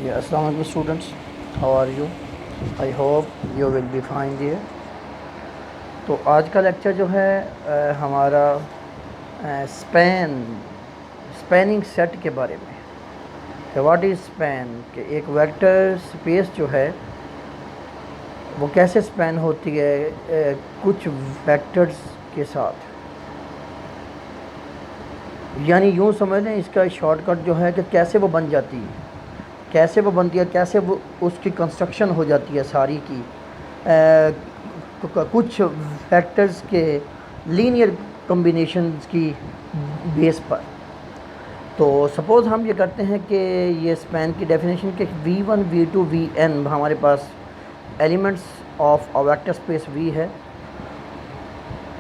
Yeah, Assalamualaikum students. How are you? I hope you will be fine dear. तो आज का lecture जो है हमारा स्पैनिंग सेट के बारे में है। व्हाट इज़ स्पैन कि एक वेक्टर स्पेस जो है वो कैसे स्पैन होती है कुछ वेक्टर्स के साथ। यानी यूँ समझ लें, इसका शॉर्टकट जो है कि कैसे वो बन जाती है, कैसे वो बनती है, कैसे वो उसकी कंस्ट्रक्शन हो जाती है सारी की कुछ फैक्टर्स के लीनियर कॉम्बिनेशंस की बेस पर। तो सपोज़ हम ये करते हैं कि ये स्पैन की डेफिनेशन के v1 v2 vn हमारे पास elements of a vector space v है।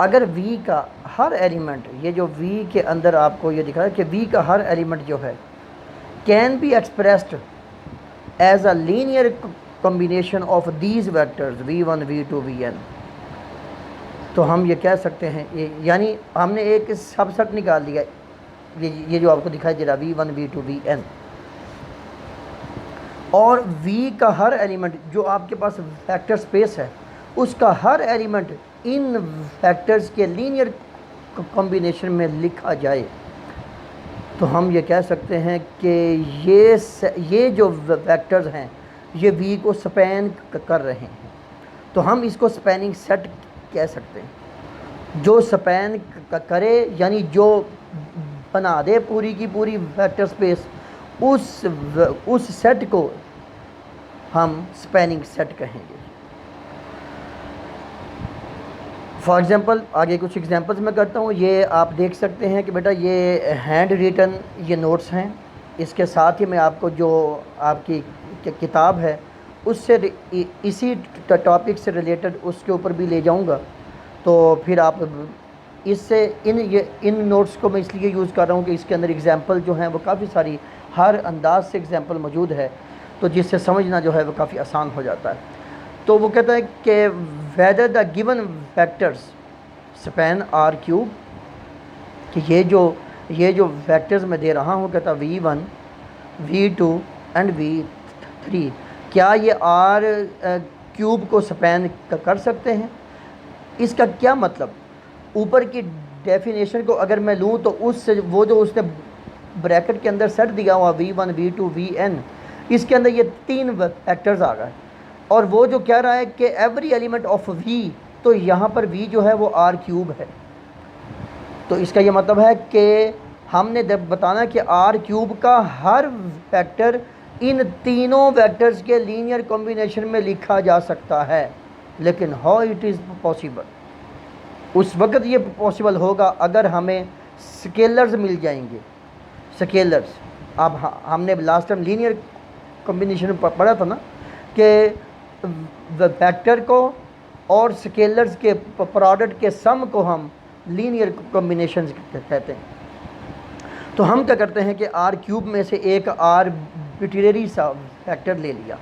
अगर v का हर एलिमेंट, ये जो v के अंदर आपको ये दिखा है कि v का हर एलिमेंट जो है can be expressed as a linear combination of these vectors v1 v2 vn, तो हम ये कह सकते हैं यानी हमने एक सबसेट निकाल लिया, ये जो आपको दिखाई दे रहा v1 v2 vn, और v का हर एलिमेंट जो आपके पास वेक्टर स्पेस है उसका हर एलिमेंट इन वेक्टर्स के लीनियर कॉम्बिनेशन में लिखा जाए, तो हम ये कह सकते हैं कि ये जो वेक्टर्स हैं ये v को स्पैन कर रहे हैं, तो हम इसको स्पैनिंग सेट कह सकते हैं। जो स्पैन करे यानी जो बना दे पूरी की पूरी वेक्टर स्पेस, उस सेट को हम स्पैनिंग सेट कहेंगे। फॉर एग्ज़ाम्पल आगे कुछ एग्जांपल्स मैं करता हूँ। ये आप देख सकते हैं कि बेटा ये हैंड रिटन ये नोट्स हैं, इसके साथ ही मैं आपको जो आपकी किताब है उससे इसी टॉपिक से रिलेटेड उसके ऊपर भी ले जाऊँगा। तो फिर आप इससे इन नोट्स को मैं इसलिए यूज़ कर रहा हूँ कि इसके अंदर एग्ज़ाम्पल जो हैं वो काफ़ी सारी हर अंदाज से एग्ज़ाम्पल मौजूद है, तो जिससे समझना जो है वो काफ़ी आसान हो जाता है। तो वो कहता है कि whether the given vectors span R cube, कि ये जो वेक्टर्स मैं दे रहा हूँ, कहता v1 v2 एंड v3, क्या ये आर क्यूब को स्पैन कर सकते हैं। इसका क्या मतलब, ऊपर की डेफिनेशन को अगर मैं लूँ तो वो जो उसने ब्रैकेट के अंदर सेट दिया हुआ v1 v2 vn, इसके अंदर ये तीन वेक्टर्स आ गए, और वो जो कह रहा है कि एवरी एलिमेंट ऑफ v, तो यहाँ पर v जो है वो आर क्यूब है। तो इसका ये मतलब है कि हमने जब बताना कि आर क्यूब का हर वेक्टर इन तीनों वेक्टर्स के लीनियर कॉम्बिनेशन में लिखा जा सकता है, लेकिन हाउ इट इज़ पॉसिबल, उस वक्त ये पॉसिबल होगा अगर हमें स्केलर्स मिल जाएंगे। स्केलर्स, अब हमने लास्ट टाइम लीनियर कॉम्बिनेशन पढ़ा था ना कि वेक्टर को और स्केलर्स के प्रोडक्ट के सम को हम लीनियर कॉम्बिनेशन कहते हैं। तो हम क्या करते हैं कि आर क्यूब में से एक आर्बिट्रेरी सा वेक्टर ले लिया,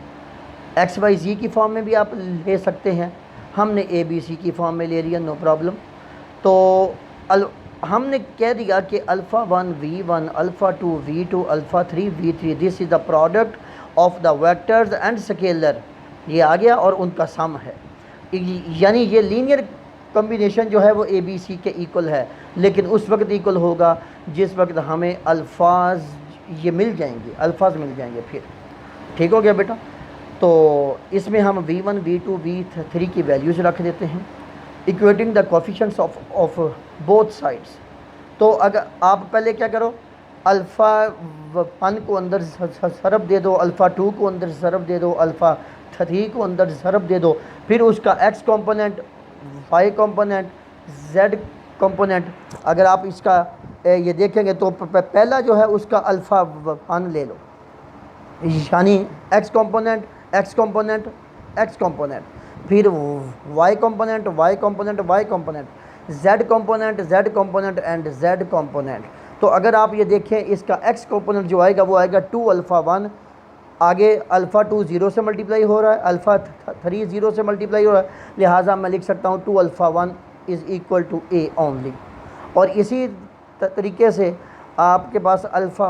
एक्स वाई जी की फॉर्म में भी आप ले सकते हैं, हमने ए बी सी की फॉर्म में ले लिया, नो प्रॉब्लम। तो हमने कह दिया कि alpha 1 v1 alpha 2 v2 alpha 3 v3, this is the product of the vectors and scalar, ये आ गया और उनका सम है। यानी ये लीनियर कॉम्बिनेशन जो है वो ए बी सी के इक्वल है, लेकिन उस वक्त इक्वल होगा जिस वक्त हमें अल्फाज ये मिल जाएंगे, अल्फाज मिल जाएंगे। फिर ठीक हो गया बेटा। तो इसमें हम v1 v2 v3 की वैल्यूज़ रख देते हैं, equating the coefficients of both sides. तो अगर आप पहले क्या करो, अल्फ़ा 1 को अंदर ज़रब दे दो, अल्फ़ा 2 को अंदर ज़रब दे दो, अल्फ़ा 3 को अंदर ज़रब दे दो, फिर उसका x component, y component, z component. अगर आप इसका ये देखेंगे तो पहला जो है उसका अल्फ़ा 1 ले लो, यानी x component x component x component, फिर y component y component y component, z component z component and z component. तो अगर आप ये देखें इसका x कंपोनेंट जो आएगा वो आएगा 2 अल्फ़ा 1, आगे अल्फ़ा 2 0 से मल्टीप्लाई हो रहा है, अल्फ़ा 3 0 से मल्टीप्लाई हो रहा है, लिहाजा मैं लिख सकता हूँ 2 alpha 1 is equal to a only. और इसी तरीके से आपके पास अल्फ़ा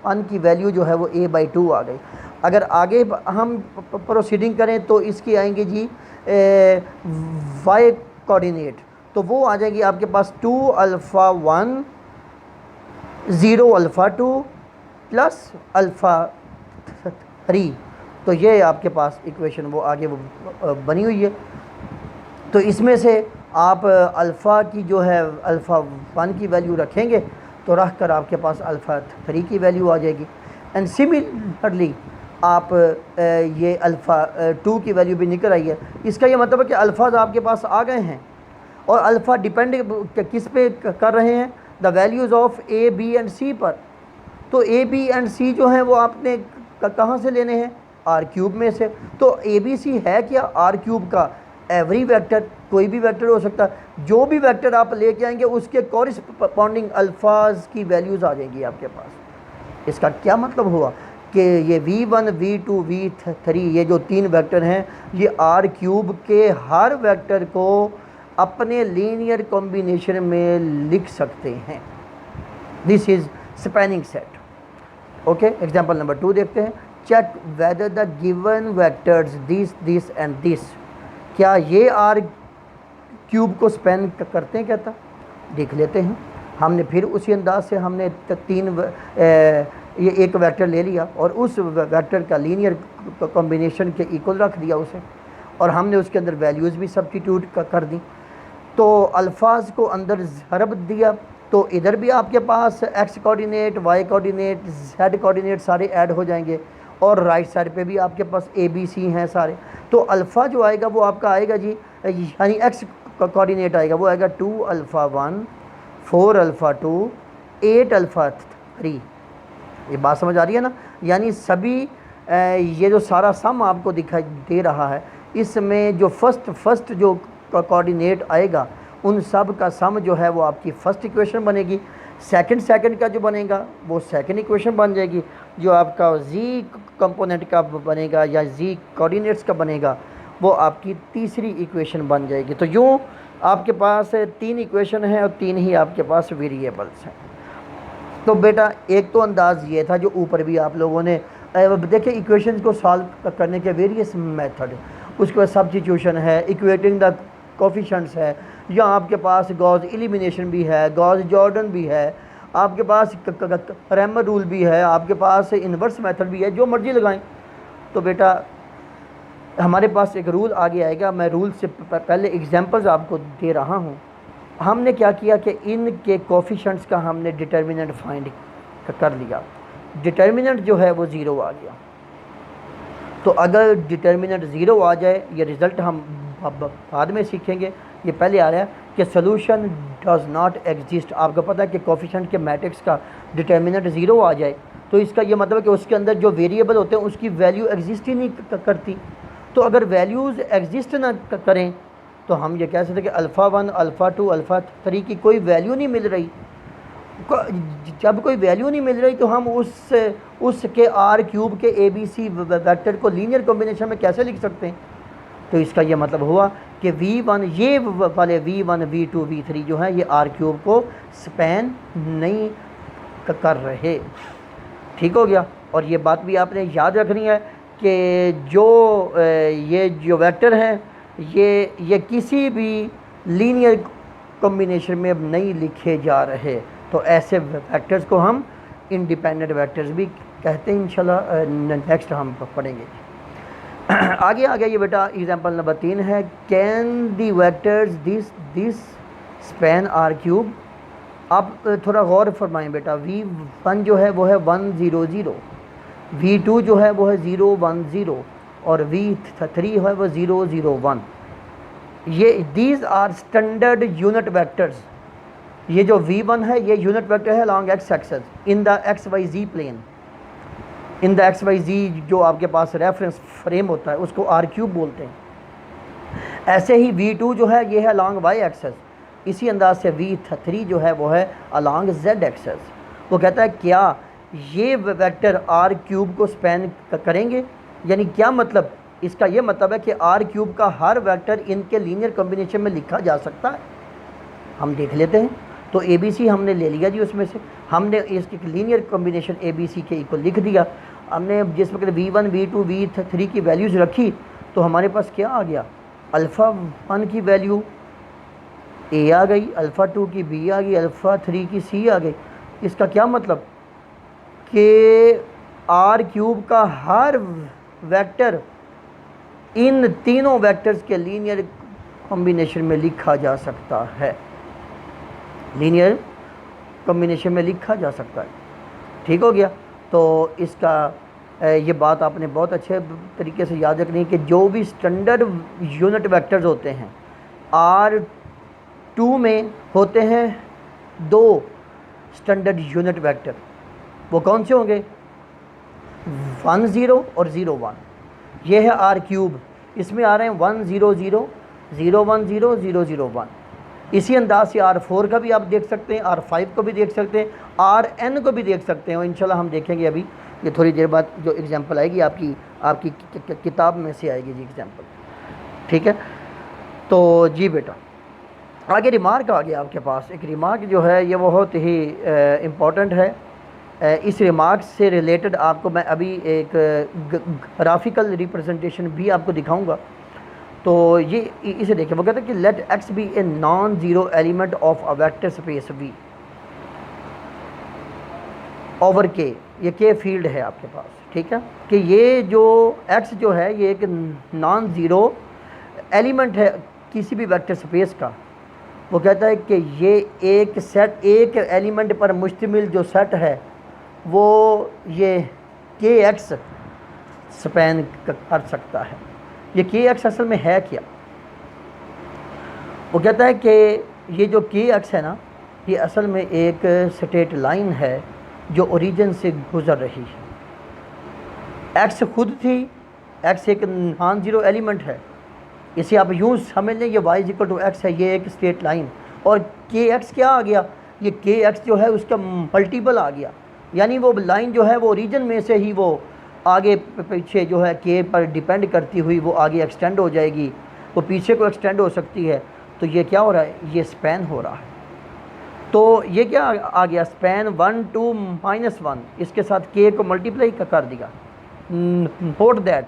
1 की वैल्यू जो है वो a/2 आ गई। अगर आगे हम प्रोसीडिंग करें तो इसकी आएंगे जी वाई कोऑर्डिनेट, तो वो आ जाएगी आपके पास 2 अल्फ़ा 1 0 अल्फ़ा 2 प्लस अल्फ़ा 3। तो ये आपके पास इक्वेशन वो आगे वो बनी हुई है। तो इसमें से आप अल्फ़ा की जो है अल्फ़ा 1 की वैल्यू रखेंगे तो रख कर आपके पास अल्फ़ा 3 की वैल्यू आ जाएगी। एंड सिमिलरली आप ये अल्फ़ा 2 की वैल्यू भी निकल आई है। इसका ये मतलब है कि अल्फ़ाज आपके पास आ गए हैं और अल्फ़ा डिपेंड किस पे कर रहे हैं, the values of A B and C पर। तो ए बी एंड सी जो हैं वो आपने कहाँ से लेने हैं, आर क्यूब में से। तो ए बी सी है क्या, आर क्यूब का एवरी वेक्टर, कोई भी वेक्टर हो सकता है। जो भी वेक्टर आप लेके आएंगे उसके कॉरिस्पॉन्डिंग अल्फाज की वैल्यूज़ आ जाएंगी आपके पास। इसका क्या मतलब हुआ कि ये v1 v2 v3 ये जो 3 वेक्टर हैं ये आर क्यूब के हर वेक्टर को अपने लीनियर कॉम्बिनेशन में लिख सकते हैं। This is spanning set. Okay, example number 2 देखते हैं। Check whether the given vectors this and this, क्या ये आर क्यूब को स्पैन करते हैं, कहता देख लेते हैं। हमने फिर उसी अंदाज से हमने 3 ये एक वेक्टर ले लिया और उस वेक्टर का लीनियर कॉम्बिनेशन के इक्वल रख दिया उसे, और हमने उसके अंदर वैल्यूज़ भी सब्स्टिट्यूट कर दी। तो अल्फाज को अंदर ज़रब दिया, तो इधर भी आपके पास X coordinate, Y coordinate, Z coordinate सारे ऐड हो जाएंगे, और राइट साइड पे भी आपके पास ए बी सी हैं सारे। तो अल्फ़ा जो आएगा वो आपका आएगा जी, यानी एक्स कोऑर्डिनेट आएगा वो आएगा 2 अल्फ़ा 1 4 अल्फ़ा 2 8 अल्फ़ा 3। ये बात समझ आ रही है ना। यानी सभी ये जो सारा सम आपको दिखाई दे रहा है, इसमें जो फर्स्ट जो कोऑर्डिनेट आएगा उन सब का सम जो है वो आपकी फ़र्स्ट इक्वेशन बनेगी। सेकंड का जो बनेगा वो सेकंड इक्वेशन बन जाएगी। जो आपका जी कंपोनेंट का बनेगा या जी कोऑर्डिनेट्स का बनेगा वो आपकी तीसरी इक्वेशन बन जाएगी। तो यूँ आपके पास 3 इक्वेशन हैं और 3 ही आपके पास वेरिएबल्स हैं। तो बेटा एक तो अंदाज़ ये था जो ऊपर भी आप लोगों ने देखिए, इक्वेशंस को सॉल्व करने के वेरियस मेथड, उसके बाद सब्स्टिट्यूशन है, इक्वेटिंग द कोफिशिएंट्स है, या आपके पास गॉस एलिमिनेशन भी है, गॉस जॉर्डन भी है, आपके पास रैमर रूल भी है, आपके पास इन्वर्स मेथड भी है, जो मर्जी लगाएं। तो बेटा हमारे पास एक रूल आगे आएगा, मैं रूल से पहले एग्जांपल्स आपको दे रहा हूँ। हमने क्या किया कि इनके कोफिशिएंट्स का हमने डिटर्मिनेंट फाइंड कर लिया। डिटर्मिनेंट जो है वो 0 आ गया। तो अगर डिटर्मिनेंट 0 आ जाए, ये रिज़ल्ट हम बाद में सीखेंगे, ये पहले आ रहा है कि सोल्यूशन डज़ नॉट एग्जिस्ट। आपको पता है कि कोफिशिएंट के मैट्रिक्स का डिटर्मिनेंट 0 आ जाए तो इसका ये मतलब है कि उसके अंदर जो वेरिएबल होते हैं उसकी वैल्यू एग्जिस्ट ही नहीं करती। तो अगर वैल्यूज़ एग्जिस्ट ना करें तो हम ये कह सकते हैं कि अल्फ़ा 1 अल्फ़ा 2 अल्फ़ा 3 की कोई वैल्यू नहीं मिल रही। जब कोई वैल्यू नहीं मिल रही तो हम उसके आर क्यूब के ए बी सी वेक्टर को लीनियर कॉम्बिनेशन में कैसे लिख सकते हैं। तो इसका ये मतलब हुआ कि v1 ये वाले v1 v2 v3 जो है ये आर क्यूब को स्पैन नहीं कर रहे। ठीक हो गया। और ये बात भी आपने याद रखनी है कि ये जो वेक्टर हैं ये किसी भी लीनियर कॉम्बिनेशन में अब नहीं लिखे जा रहे। तो ऐसे वेक्टर्स को हम इंडिपेंडेंट वेक्टर्स भी कहते हैं। इंशाल्लाह नेक्स्ट हम पढ़ेंगे। आगे आ गया ये बेटा, एग्जांपल नंबर 3 है। Can the vectors this span R cube. आप थोड़ा गौर फरमाएं बेटा, v1 जो है वो है 1 0 0, v2 जो है वो है 0 1 0 और v3 है वो 0 0 1। ये these are standard unit vectors. ये जो v1 है ये यूनिट वेक्टर है along x axis in the xyz plane. In the xyz जो आपके पास रेफरेंस फ्रेम होता है उसको आर क्यूब बोलते हैं। ऐसे ही v2 जो है ये है अलॉन्ग y एक्सेस। इसी अंदाज से v3 जो है वो है अलॉन्ग z एक्सेस। वो कहता है क्या ये वेक्टर आर क्यूब को स्पैन करेंगे, यानी क्या मतलब, इसका ये मतलब है कि आर क्यूब का हर वेक्टर इनके लीनियर कॉम्बिनेशन में लिखा जा सकता है। हम देख लेते हैं। तो ए बी सी हमने ले लिया जी, उसमें से हमने इसकी linear combination A B C के इक्वल लिख दिया। हमने जिस वक्त V1 V2 V3 की वैल्यूज़ रखी तो हमारे पास क्या आ गया, अल्फ़ा 1 की वैल्यू A आ गई, अल्फ़ा 2 की B आ गई, अल्फ़ा 3 की C आ गई। इसका क्या मतलब कि R³ का हर वेक्टर इन तीनों वेक्टर्स के लीनियर कॉम्बिनेशन में लिखा जा सकता है, लीनियर कॉम्बिनेशन में लिखा जा सकता है। ठीक हो गया। तो इसका ये बात आपने बहुत अच्छे तरीके से याद रखनी है कि जो भी स्टैंडर्ड यूनिट वेक्टर्स होते हैं R2 में होते हैं दो स्टैंडर्ड यूनिट वेक्टर, वो कौन से होंगे, 1 0 और 0 1। ये है R³, इसमें आ रहे हैं 1 0 0 0 1 0 0 0 1। इसी अंदाज से R4 का भी आप देख सकते हैं, R5 को भी देख सकते हैं, Rn को भी देख सकते हैं। और इंशाल्लाह हम देखेंगे अभी ये थोड़ी देर बाद जो एग्जांपल आएगी आपकी किताब में से आएगी जी एग्जांपल। ठीक है। तो जी बेटा आगे रिमार्क आ गया आपके पास। एक रिमार्क जो है ये बहुत ही इम्पॉर्टेंट है। इस रिमार्क से रिलेटेड आपको मैं अभी एक ग्राफिकल रिप्रेजेंटेशन भी आपको दिखाऊंगा। तो ये इसे देखिए, वो कहते हैं कि let x be a non zero element of a vector space V over K। ये K फील्ड है आपके पास। ठीक है कि ये जो x जो है ये एक नॉन ज़ीरो एलिमेंट है किसी भी वेक्टर स्पेस का। वो कहता है कि ये एक सेट, एक एलिमेंट पर मुश्तमिल जो सेट है वो ये KX स्पैन कर सकता है। ये KX असल में है क्या, वो कहता है कि ये जो KX है ना, ये असल में एक स्ट्रेट लाइन है जो ओरिजिन से गुज़र रही है। X खुद थी, X एक नॉन ज़ीरो एलिमेंट है, इसे आप यूँ समझ लें ये y = x है, ये एक स्ट्रेट लाइन। और KX क्या आ गया, ये KX जो है उसका मल्टीपल आ गया, यानी वो लाइन जो है वो ओरिजिन में से ही वो आगे पीछे जो है K पर डिपेंड करती हुई वो आगे एक्सटेंड हो जाएगी, वो पीछे को एक्सटेंड हो सकती है। तो ये क्या हो रहा है, ये स्पैन हो रहा है। तो ये क्या आ गया, स्पैन 1 2 -1, इसके साथ K को मल्टीप्लाई कर दिया। नोट दैट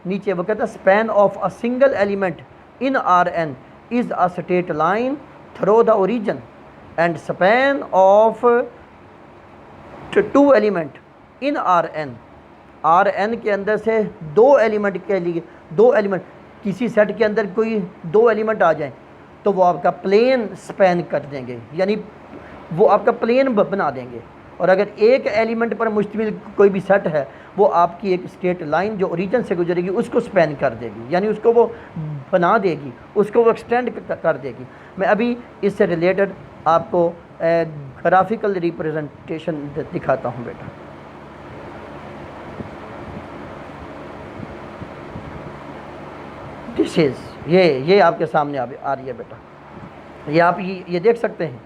नीचे वो कहता है span of a single element in Rn is a straight line through the origin and span of 2 element in Rn के अंदर से दो एलिमेंट के लिए, दो एलिमेंट किसी सेट के अंदर कोई दो एलिमेंट आ जाएं तो वो आपका प्लेन स्पैन कर देंगे, यानी वो आपका प्लेन बना देंगे। और अगर एक एलिमेंट पर मुश्तमिल कोई भी सेट है वो आपकी एक स्ट्रेट लाइन जो ओरिजिन से गुजरेगी उसको स्पैन कर देगी, यानी उसको वो बना देगी, उसको वो एक्सटेंड कर देगी। मैं अभी इससे रिलेटेड आपको ग्राफिकल रिप्रेजेंटेशन दिखाता हूँ बेटा। दिस इज़ ये आपके सामने आ रही है बेटा। ये आप ये देख सकते हैं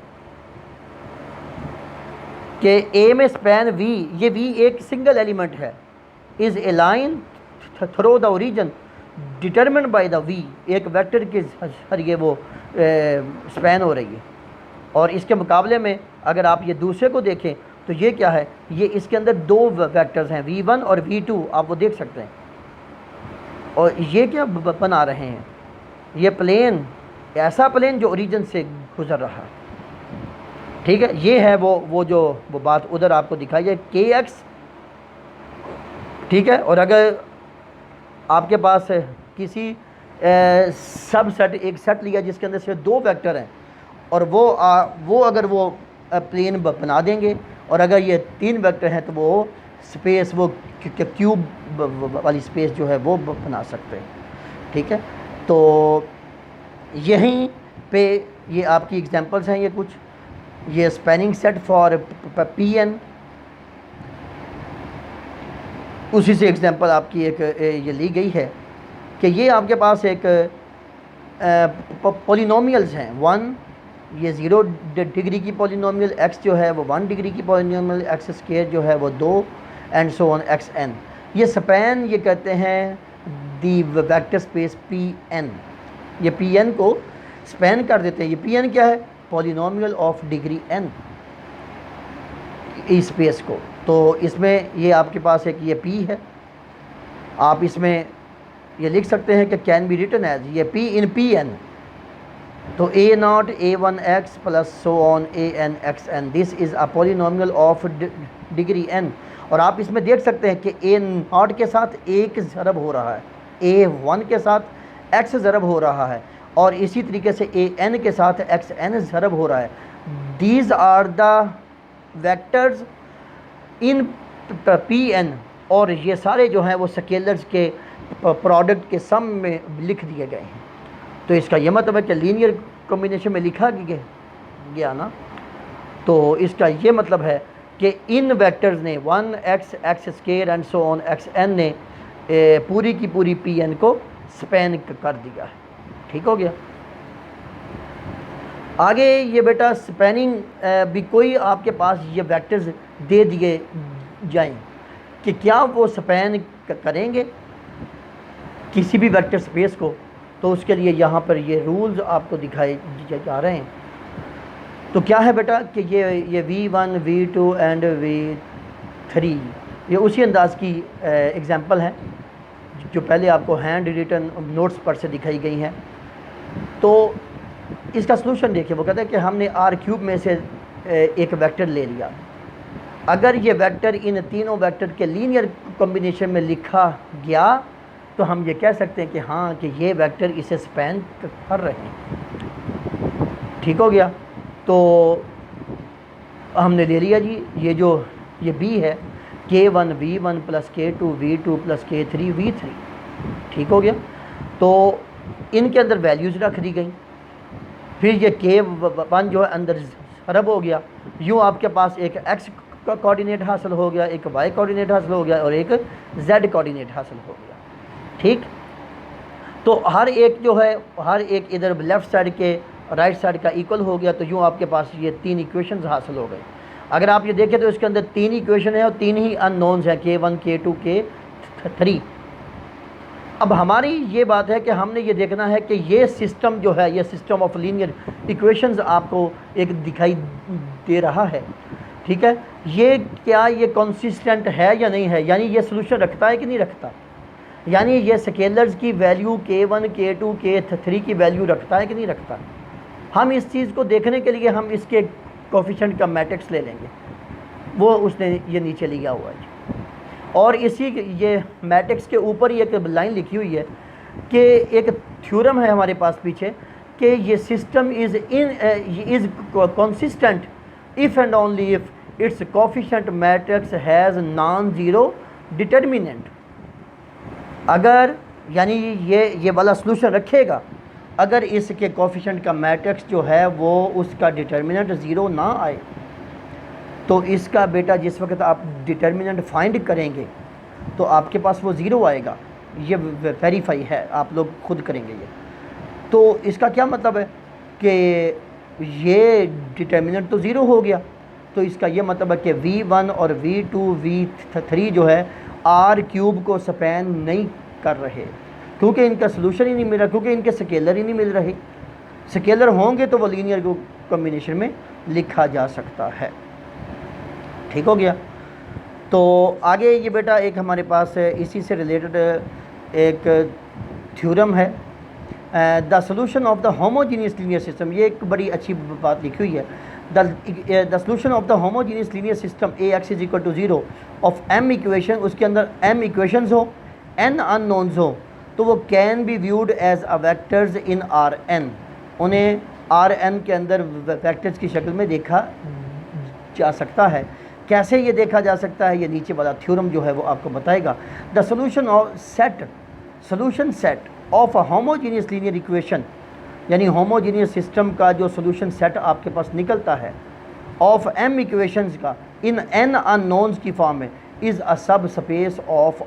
कि A में स्पैन V, ये V एक सिंगल एलिमेंट है, is a line through the origin determined by the V, एक वेक्टर के जरिए वो स्पैन हो रही है। और इसके मुकाबले में अगर आप ये दूसरे को देखें तो ये क्या है, ये इसके अंदर दो वेक्टर्स हैं V1 और V2, आप वो देख सकते हैं। और ये क्या बना रहे हैं, ये प्लेन, ऐसा प्लेन जो ओरिजिन से गुजर रहा है। ठीक है, ये है वो बात उधर आपको दिखाई है KX। ठीक है, और अगर आपके पास किसी सब सेट, एक सेट लिया जिसके अंदर से दो वेक्टर हैं और वो अगर वो प्लेन बना देंगे, और अगर ये तीन वेक्टर हैं तो वो स्पेस, वो क्यूब वाली स्पेस जो है वो बना सकते हैं। ठीक है, तो यहीं पे ये आपकी एग्जांपल्स हैं, ये कुछ, ये स्पैनिंग सेट फॉर Pn, उसी से एग्जांपल आपकी एक ये ली गई है कि ये आपके पास एक पॉलिनोमियल्स हैं। 1 ये 0 डिग्री की पॉलिनोमियल, x जो है वो 1 डिग्री की पॉलिनोमियल, x² जो है वो 2 एंड सो ऑन xn। ये स्पैन ये कहते हैं दी वेक्टर स्पेस Pn, ये Pn को स्पैन कर देते हैं। ये Pn क्या है, पॉलिनोमियल ऑफ डिग्री n, इस स्पेस को। तो इसमें ये आपके पास एक ये P है, आप इसमें ये लिख सकते हैं कि कैन बी रिटन एज ये P इन Pn, तो a0 a1x plus so on an xn, this is a polynomial of degree n। और आप इसमें देख सकते हैं कि a0 के साथ एक ज़रब हो रहा है, a1 के साथ x ज़रब हो रहा है, और इसी तरीके से an के साथ xn ज़रब हो रहा है। These are the vectors in Pn, और ये सारे जो हैं वो स्केलर्स के प्रोडक्ट के सम में लिख दिए गए हैं। तो इसका यह मतलब है कि लीनियर कॉम्बिनेशन में लिखा गया ना, तो इसका ये मतलब है कि इन वेक्टर्स ने 1x x square and so on xn ने पूरी की पूरी Pn को स्पैन कर दिया है। ठीक हो गया। आगे ये बेटा स्पैनिंग भी कोई आपके पास ये वेक्टर्स दे दिए जाएं कि क्या वो स्पैन करेंगे किसी भी वेक्टर स्पेस को, तो उसके लिए यहाँ पर ये रूल्स आपको दिखाए जा रहे हैं। तो क्या है बेटा कि ये v1 v2 एंड v3 ये उसी अंदाज़ की एग्ज़ाम्पल हैं जो पहले आपको हैंड रिटन नोट्स पर से दिखाई गई हैं। तो इसका सलूशन देखिए, वो कहता है कि हमने r³ में से एक वेक्टर ले लिया, अगर ये वेक्टर इन तीनों वेक्टर के लीनियर कॉम्बिनेशन में लिखा गया तो हम ये कह सकते हैं कि हाँ कि ये वेक्टर इसे स्पैन कर रहे हैं। ठीक हो गया। तो हमने ले लिया जी ये B है k1 v1 plus k2 v2 plus k3 v3। ठीक हो गया। तो इनके अंदर वैल्यूज़ रख दी गई, फिर ये k1 जो है अंदर ज़रब हो गया, यूँ आपके पास एक x का कोऑर्डिनेट हासिल हो गया, एक y कोऑर्डिनेट हासिल हो गया और एक z कोऑर्डिनेट हासिल हो गया। ठीक। तो हर एक जो है हर एक इधर लेफ़्ट साइड के राइट साइड का इक्वल हो गया, तो यूँ आपके पास ये तीन इक्वेशंस हासिल हो गए। अगर आप ये देखें तो इसके अंदर तीन इक्वेशन है और तीन ही अननोन्स हैं, k1 k2 k3। अब हमारी ये बात है कि हमने ये देखना है कि ये सिस्टम जो है, ये सिस्टम ऑफ लीनियर इक्वेशंस आपको एक दिखाई दे रहा है। ठीक है, ये क्या ये कंसिस्टेंट है या नहीं है, यानी ये सोल्यूशन रखता है कि नहीं रखता, यानी ये स्केलर्स की वैल्यू k1 k2 k3 की वैल्यू रखता है कि नहीं रखता। हम इस चीज़ को देखने के लिए हम इसके कोफिशिएंट का मैट्रिक्स ले लेंगे, वो उसने ये नीचे लिया हुआ है, और इसी ये मैट्रिक्स के ऊपर ही एक लाइन लिखी हुई है कि एक थ्योरम है हमारे पास पीछे कि ये system is consistent if and only if it's coefficient matrix has non zero determinant. अगर यानी ये वाला सलूशन रखेगा अगर इसके कोफिशिएंट का मैट्रिक्स जो है वो उसका डिटर्मिनेंट ज़ीरो ना आए, तो इसका बेटा जिस वक्त आप डिटर्मिनेंट फाइंड करेंगे तो आपके पास वो ज़ीरो आएगा। ये वेरीफाई है, आप लोग खुद करेंगे ये। तो इसका क्या मतलब है कि ये डिटर्मिनेंट तो ज़ीरो हो गया, तो इसका ये मतलब है कि v1 और v2 v3 जो है r³ को स्पैन नहीं कर रहे, क्योंकि इनका सलूशन ही नहीं मिल रहा, क्योंकि इनके स्केलर ही नहीं मिल रहे। स्केलर होंगे तो वो लीनियर कॉम्बिनेशन में लिखा जा सकता है। ठीक हो गया। तो आगे ये बेटा एक हमारे पास इसी से रिलेटेड एक थ्योरम है, the solution of the homogeneous linear system. ये एक बड़ी अच्छी बात लिखी हुई है, the solution of the homogeneous linear system Ax is equal to 0 of m equation, उसके अंदर m इक्वेशंस हो, n अननोन्स हो, तो वो can be viewed as a vectors in Rn। उन्हें Rn के अंदर वेक्टर्स की शक्ल में देखा जा सकता है। कैसे ये देखा जा सकता है, ये नीचे वाला थ्योरम जो है वो आपको बताएगा। The solution of solution set of a homogeneous linear equation, यानी होमोजीनियस सिस्टम का जो सोल्यूशन सेट आपके पास निकलता है ऑफ m इक्वेशंस का इन n अननोन्स की फॉर्म में, is a subspace of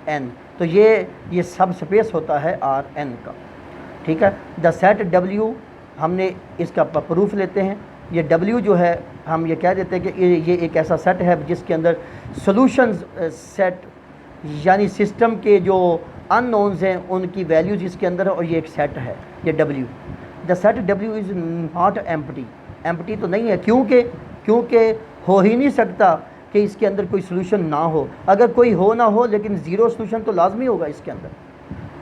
Rn। तो ये सब स्पेस होता है Rn का। ठीक है। द सेट W, हमने इसका प्रूफ लेते हैं। ये W जो है हम ये कह देते हैं कि ये एक ऐसा सेट है जिसके अंदर सॉल्यूशन सेट यानी सिस्टम के जो अननोन्स हैं उनकी वैल्यूज़ इसके अंदर है, और ये एक सेट है ये W। The set W is not empty, empty तो नहीं है, क्योंकि हो ही नहीं सकता कि इसके अंदर कोई सोल्यूशन ना हो। अगर कोई हो ना हो, लेकिन ज़ीरो सोल्यूशन तो लाजमी होगा इसके अंदर,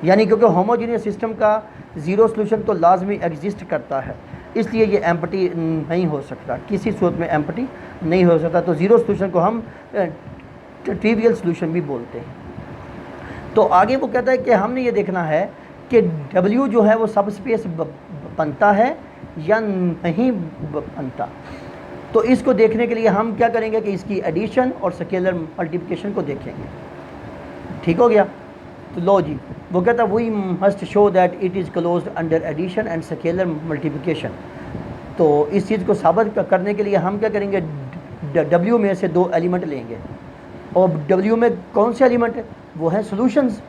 यानी क्योंकि होमोजीनियस सिस्टम का ज़ीरो सोल्यूशन तो लाजमी एग्जिस्ट करता है, इसलिए ये एम्प्टी नहीं हो सकता, किसी सूरत में एम्प्टी नहीं हो सकता। तो ज़ीरो सोल्यूशन को हम ट्रिवियल सोल्यूशन भी बोलते हैं। तो आगे वो कहता है कि हमने ये देखना है कि W जो है वो सब स्पेस बनता है या नहीं बनता। तो इसको देखने के लिए हम क्या करेंगे कि इसकी एडिशन और स्केलर मल्टीप्लिकेशन को देखेंगे। ठीक हो गया। तो लो जी, वो कहता है we must show that it is closed under addition and scalar multiplication. तो इस चीज़ को साबित करने के लिए हम क्या करेंगे, W में से दो एलिमेंट लेंगे, और W में कौन से एलिमेंट है, वो हैं सोल्यूशंस,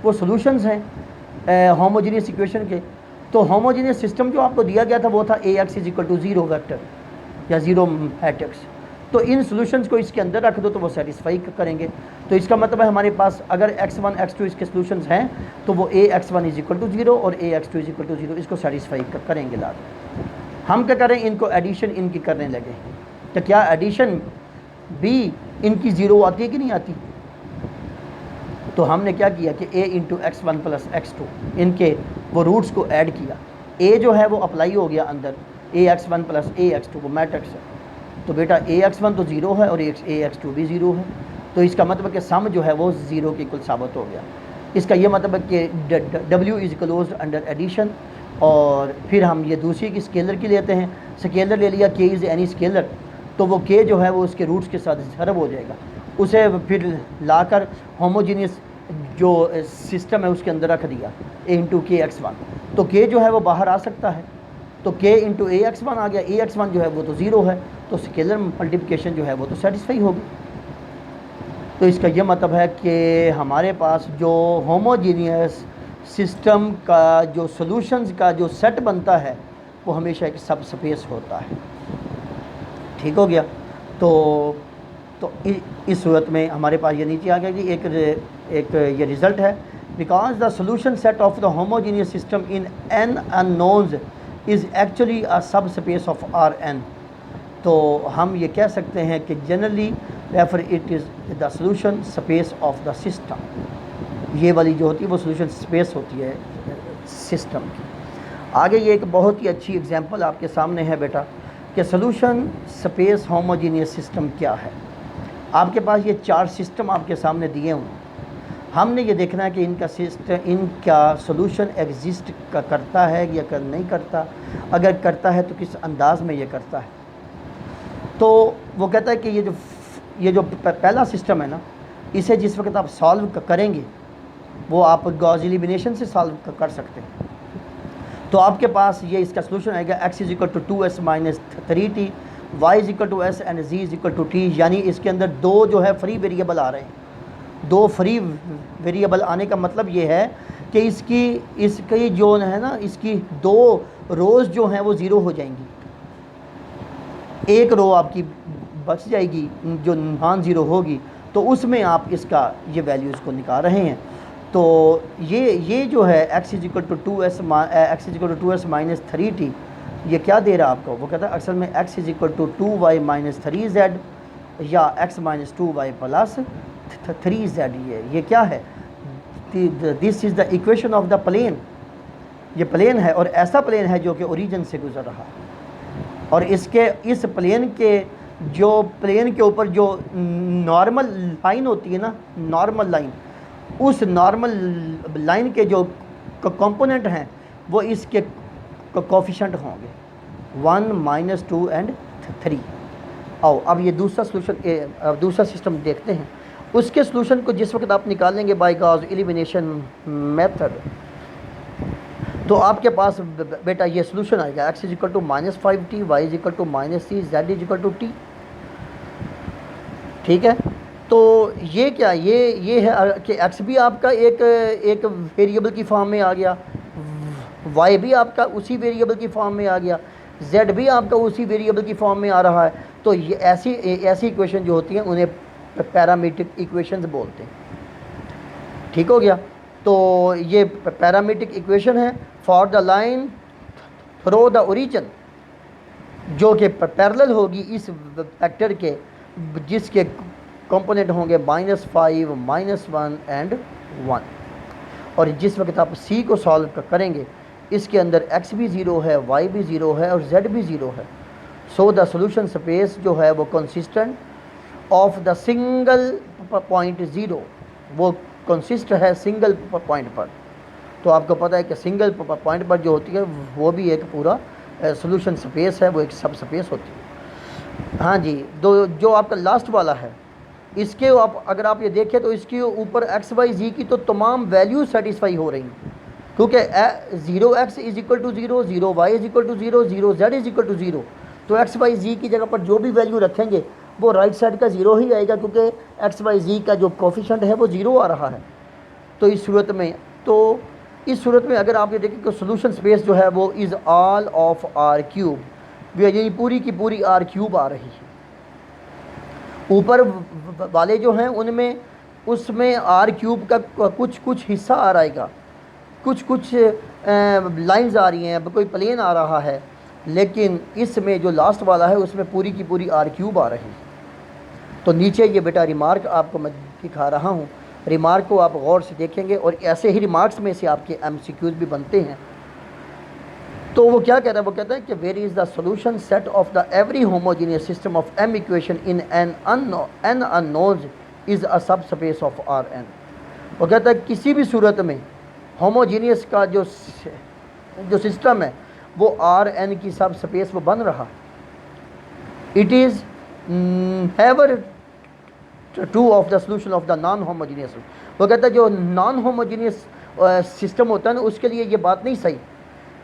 वो सोल्यूशंस हैं होमोजीनियस इक्वेशन के। तो होमोजीनियस सिस्टम जो आपको दिया गया था वो था AX is equal to 0 vector या 0 मैट्रिक्स। तो इन सोल्यूशंस को इसके अंदर रख दो तो वो सेटिस्फाई करेंगे। तो इसका मतलब है हमारे पास अगर x1 x2 इसके सोल्यूशंस हैं तो वो AX1 इज इक्वल टू 0 और AX2 इज इक्वल टू 0 इसको सेटिस्फाई करेंगे। लाभ हम क्या करें, इनको एडिशन इनकी करने लगे। तो क्या एडिशन भी इनकी 0 आती है कि नहीं आती? तो हमने क्या किया कि a into x1 plus x2 इनके वो रूट्स को ऐड किया। a जो है वो अप्लाई हो गया अंदर, AX1 प्लस AX2 वो मैट्रिक्स है। तो बेटा AX1 तो 0 है और AX2 भी 0 है। तो इसका मतलब कि सम जो है वो 0 के इक्वल साबित हो गया। इसका ये मतलब है कि W is closed under addition. और फिर हम ये दूसरी की स्केलर की लेते हैं, स्केलर ले लिया k इज़ एनी स्केलर, तो वो k जो है वो उसके रूट्स के साथ ज़रब हो जाएगा। उसे फिर लाकर होमोजीनियस जो सिस्टम है उसके अंदर रख दिया a इंटू के x1। तो k जो है वो बाहर आ सकता है, तो k इंटू AX1 आ गया। AX1 जो है वो तो 0 है, तो स्केलर मल्टीप्लिकेशन जो है वो तो सेटिस्फाई होगी। तो इसका ये मतलब है कि हमारे पास जो होमोजीनियस सिस्टम का जो सॉल्यूशंस का जो सेट बनता है वो हमेशा एक सब स्पेस होता है। ठीक हो गया। तो इस सूरत में हमारे पास ये नीचे आ गया कि एक ये रिज़ल्ट है, because the solution set of the homogeneous system in n unknowns is actually a subspace of Rn। तो हम ये कह सकते हैं कि generally refer it is the solution space of the system. ये वाली जो होती है वो सोल्यूशन स्पेस होती है सिस्टम की। आगे ये एक बहुत ही अच्छी एग्जांपल आपके सामने है बेटा कि सोल्यूशन स्पेस होमोजीनियस सिस्टम क्या है। आपके पास ये 4 सिस्टम आपके सामने दिए हुए हैं। हमने ये देखना है कि इनका सोल्यूशन एग्जिस्ट करता है या नहीं करता, अगर करता है तो किस अंदाज में ये करता है। तो वो कहता है कि ये जो पहला सिस्टम है ना, इसे जिस वक्त आप सॉल्व करेंगे वो आप गॉस एलिमिनेशन से सॉल्व कर सकते हैं। तो आपके पास ये इसका सोल्यूशन आएगा x is equal to 2s minus 3t, y is equal to s and z is equal to t। यानी इसके अंदर दो जो है फ्री वेरिएबल आ रहे हैं। दो फ्री वेरिएबल आने का मतलब ये है कि इसकी जो है ना, इसकी 2 रोज़ जो हैं वो 0 हो जाएंगी, एक रो आपकी बच जाएगी जो नॉन ज़ीरो होगी, तो उसमें आप इसका ये वैल्यूज़ को निकाल रहे हैं। तो ये जो है x is equal to 2s minus 3t, ये क्या दे रहा है आपको? वो कहता है असल में x is equal to 2y minus 3z या x minus 2y plus 3z। ये क्या है? This is the equation of the plane. ये प्लेन है और ऐसा प्लेन है जो कि ओरिजिन से गुजर रहा है, और इस प्लेन के ऊपर जो नॉर्मल लाइन होती है ना, नॉर्मल लाइन, उस नॉर्मल लाइन के जो कंपोनेंट हैं वो इसके कोफिशिएंट होंगे 1, -2 एंड 3। आओ अब ये दूसरा सिस्टम देखते हैं। उसके सोल्यूशन को जिस वक्त आप निकालेंगे बाय गॉस एलिमिनेशन मेथड, तो आपके पास बेटा ये सोल्यूशन आएगा x is equal to -5t, y is equal to -c, z is equal to t। ठीक है। तो ये क्या, ये है कि x भी आपका एक वेरिएबल की फॉर्म में आ गया, y भी आपका उसी वेरिएबल की फॉर्म में आ गया, z भी आपका उसी वेरिएबल की फॉर्म में आ रहा है। तो ये ऐसी इक्वेशन जो होती हैं उन्हें पैरामीट्रिक इक्वेशंस बोलते हैं। ठीक हो गया। तो ये पैरामीट्रिक इक्वेशन है for the line throw the origin, जो कि पैरेलल होगी इस वेक्टर के जिसके कंपोनेंट होंगे -5, -1 एंड 1। और जिस वक्त आप सी को सॉल्व करेंगे इसके अंदर x भी ज़ीरो है, y भी ज़ीरो है और z भी ज़ीरो है। सो द सोल्यूशन स्पेस जो है वो consistent of the single point zero, वो कंसिस्ट है सिंगल पॉइंट पर। तो आपको पता है कि सिंगल पॉइंट पर जो होती है वो भी एक पूरा सोल्यूशन स्पेस है, वो एक सब स्पेस होती है। हाँ जी, जो आपका लास्ट वाला है इसके आप अगर आप ये देखें तो इसके ऊपर एक्स वाई जी की तो तमाम वैल्यू सेटिस्फाई हो रही हैं, क्योंकि 0x is equal to 0, 0y is equal to 0, 0z is equal to 0। तो एक्स वाई जी की जगह पर जो भी वैल्यू रखेंगे वो राइट साइड का 0 ही आएगा, क्योंकि एक्स वाई जी का जो कोफिशेंट है वो 0 आ रहा है। तो इस सूरत में अगर आप ये देखें कि सोल्यूशन स्पेस जो है वो is all of R cube, ये पूरी की पूरी आर क्यूब आ रही है। ऊपर वाले जो हैं उनमें उसमें आर क्यूब का कुछ हिस्सा आ रहेगा, कुछ लाइंस आ रही हैं, कोई प्लेन आ रहा है, लेकिन इसमें जो लास्ट वाला है उसमें पूरी की पूरी आर क्यूब आ रही है। तो नीचे ये बेटा रिमार्क आपको मैं दिखा रहा हूँ, रिमार्क को आप गौर से देखेंगे और ऐसे ही रिमार्क्स में से आपके MCQs भी बनते हैं। तो वो क्या कहता है, वो कहता है कि where is the solution set of the every homogeneous system of M equation in N unknowns is a subspace of Rn। वो कहता है किसी भी सूरत में होमोजीनियस का जो सिस्टम है वो Rn की सब स्पेस वो बन रहा। It is never true of the solution of the non homogeneous. वो कहता है जो नॉन होमोजीनियस सिस्टम होता है ना उसके लिए ये बात नहीं सही,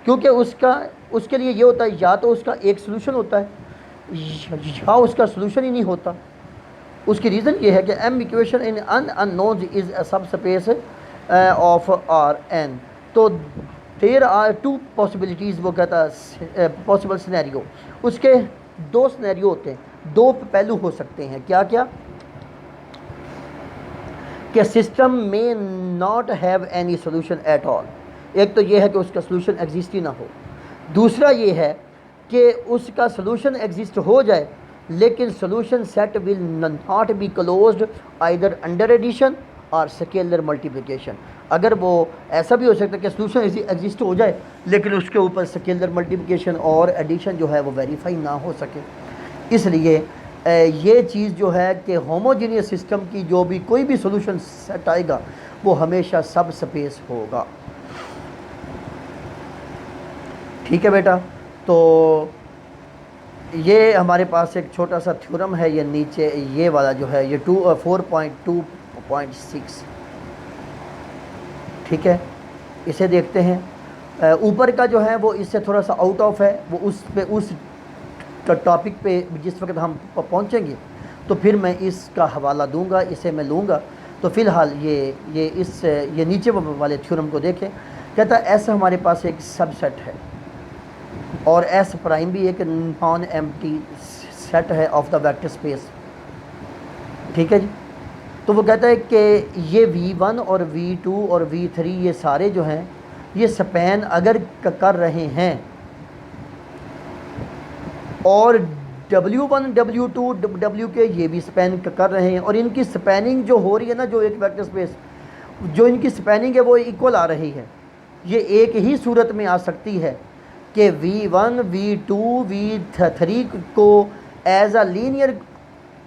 क्योंकि उसके लिए ये होता है या तो उसका एक सोल्यूशन होता है या उसका सोल्यूशन ही नहीं होता। उसकी रीज़न ये है कि M equation in unknowns is a subspace of Rn। तो देयर आर टू पॉसिबिलिटीज़, वो कहता है पॉसिबल सिनेरियो, उसके दो सिनेरियो होते हैं, दो पहलू हो सकते हैं। क्या क्या कि सिस्टम में not have any solution at all. एक तो ये है कि उसका सोल्यूशन एग्जिस्ट ही ना हो, दूसरा ये है कि उसका सोल्यूशन एग्जिस्ट हो जाए लेकिन solution set will not be closed either under addition और स्केलर मल्टीप्लिकेशन। अगर वो ऐसा भी हो सकता है कि सोल्यूशन एग्जिस्ट हो जाए लेकिन उसके ऊपर स्केलर मल्टीप्लिकेशन और एडिशन जो है वो वेरीफाई ना हो सके। इसलिए ये चीज़ जो है कि होमोजीनियस सिस्टम की जो भी कोई भी सोल्यूशन सेट आएगा वो हमेशा सब स्पेस होगा। ठीक है बेटा, तो ये हमारे पास एक छोटा सा थ्योरम है, ये नीचे ये वाला जो है ये 4.2.6। ठीक है, इसे देखते हैं। ऊपर का जो है वो इससे थोड़ा सा आउट ऑफ है, वो उस टॉपिक पे जिस वक्त हम पहुंचेंगे तो फिर मैं इसका हवाला दूंगा, इसे मैं लूँगा। तो फ़िलहाल ये नीचे वाले थ्योरम को देखें। कहता है ऐसा हमारे पास एक सबसेट है और S प्राइम भी एक नॉन एम्प्टी सेट है ऑफ द वेक्टर स्पेस। ठीक है जी। तो वो कहता है कि ये V1 और V2 और V3 ये सारे जो हैं ये स्पैन अगर कर रहे हैं और W1 W2 W के ये भी स्पैन कर रहे हैं और इनकी स्पैनिंग जो हो रही है ना, जो एक वेक्टर स्पेस जो इनकी स्पैनिंग है वो इक्वल आ रही है। ये एक ही सूरत में आ सकती है कि V1 V2 V3 को एज अ लीनियर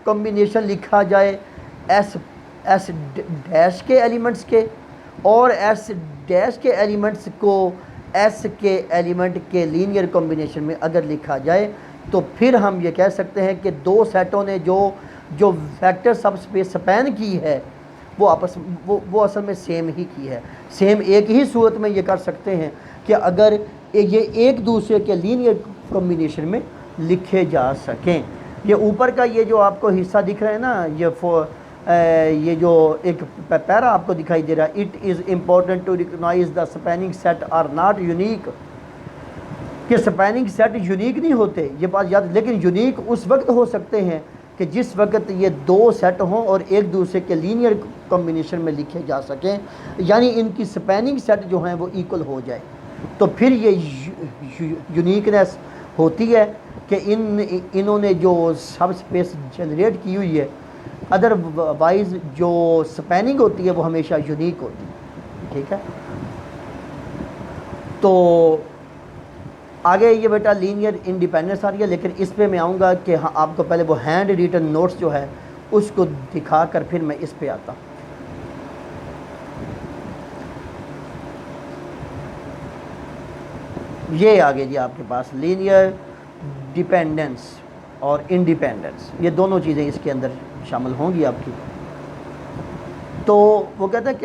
कॉम्बिनेशन लिखा जाए S डैश के एलिमेंट्स के और S डैश के एलिमेंट्स को S के एलिमेंट के लीनियर कॉम्बिनेशन में अगर लिखा जाए तो फिर हम ये कह सकते हैं कि दो सेटों ने जो वेक्टर सब स्पेस स्पैन की है वो असल में सेम ही की है। सेम एक ही सूरत में ये कर सकते हैं कि अगर ये एक दूसरे के लीनियर कॉम्बिनेशन में लिखे जा सकें। ये ऊपर का ये जो आपको हिस्सा दिख रहा है ना, ये जो एक पैरा आपको दिखाई दे रहा है, it is important to recognise the spanning set are not unique, कि स्पैनिंग सेट यूनिक नहीं होते, ये बात याद। लेकिन यूनिक उस वक्त हो सकते हैं कि जिस वक्त ये दो सेट हों और एक दूसरे के लीनियर कॉम्बिनेशन में लिखे जा सकें, यानी इनकी स्पैनिंग सेट जो हैं वो इक्वल हो जाए, तो फिर ये यूनिकनेस होती है। कि इन्होंने जो सब स्पेस जनरेट की हुई है, अदरवाइज़ जो स्पैनिंग होती है वो हमेशा यूनिक होती है। ठीक है, तो आगे ये बेटा लीनियर इंडिपेंडेंस आ रही है, लेकिन इस पे मैं आऊँगा कि हाँ आपको पहले वो हैंड रिटन नोट्स जो है उसको दिखा कर फिर मैं इस पे आता हूँ। ये आगे जी आपके पास लीनियर डिपेंडेंस और इंडिपेंडेंस, ये दोनों चीज़ें इसके अंदर शामिल होंगी आपकी। तो वो कहते हैं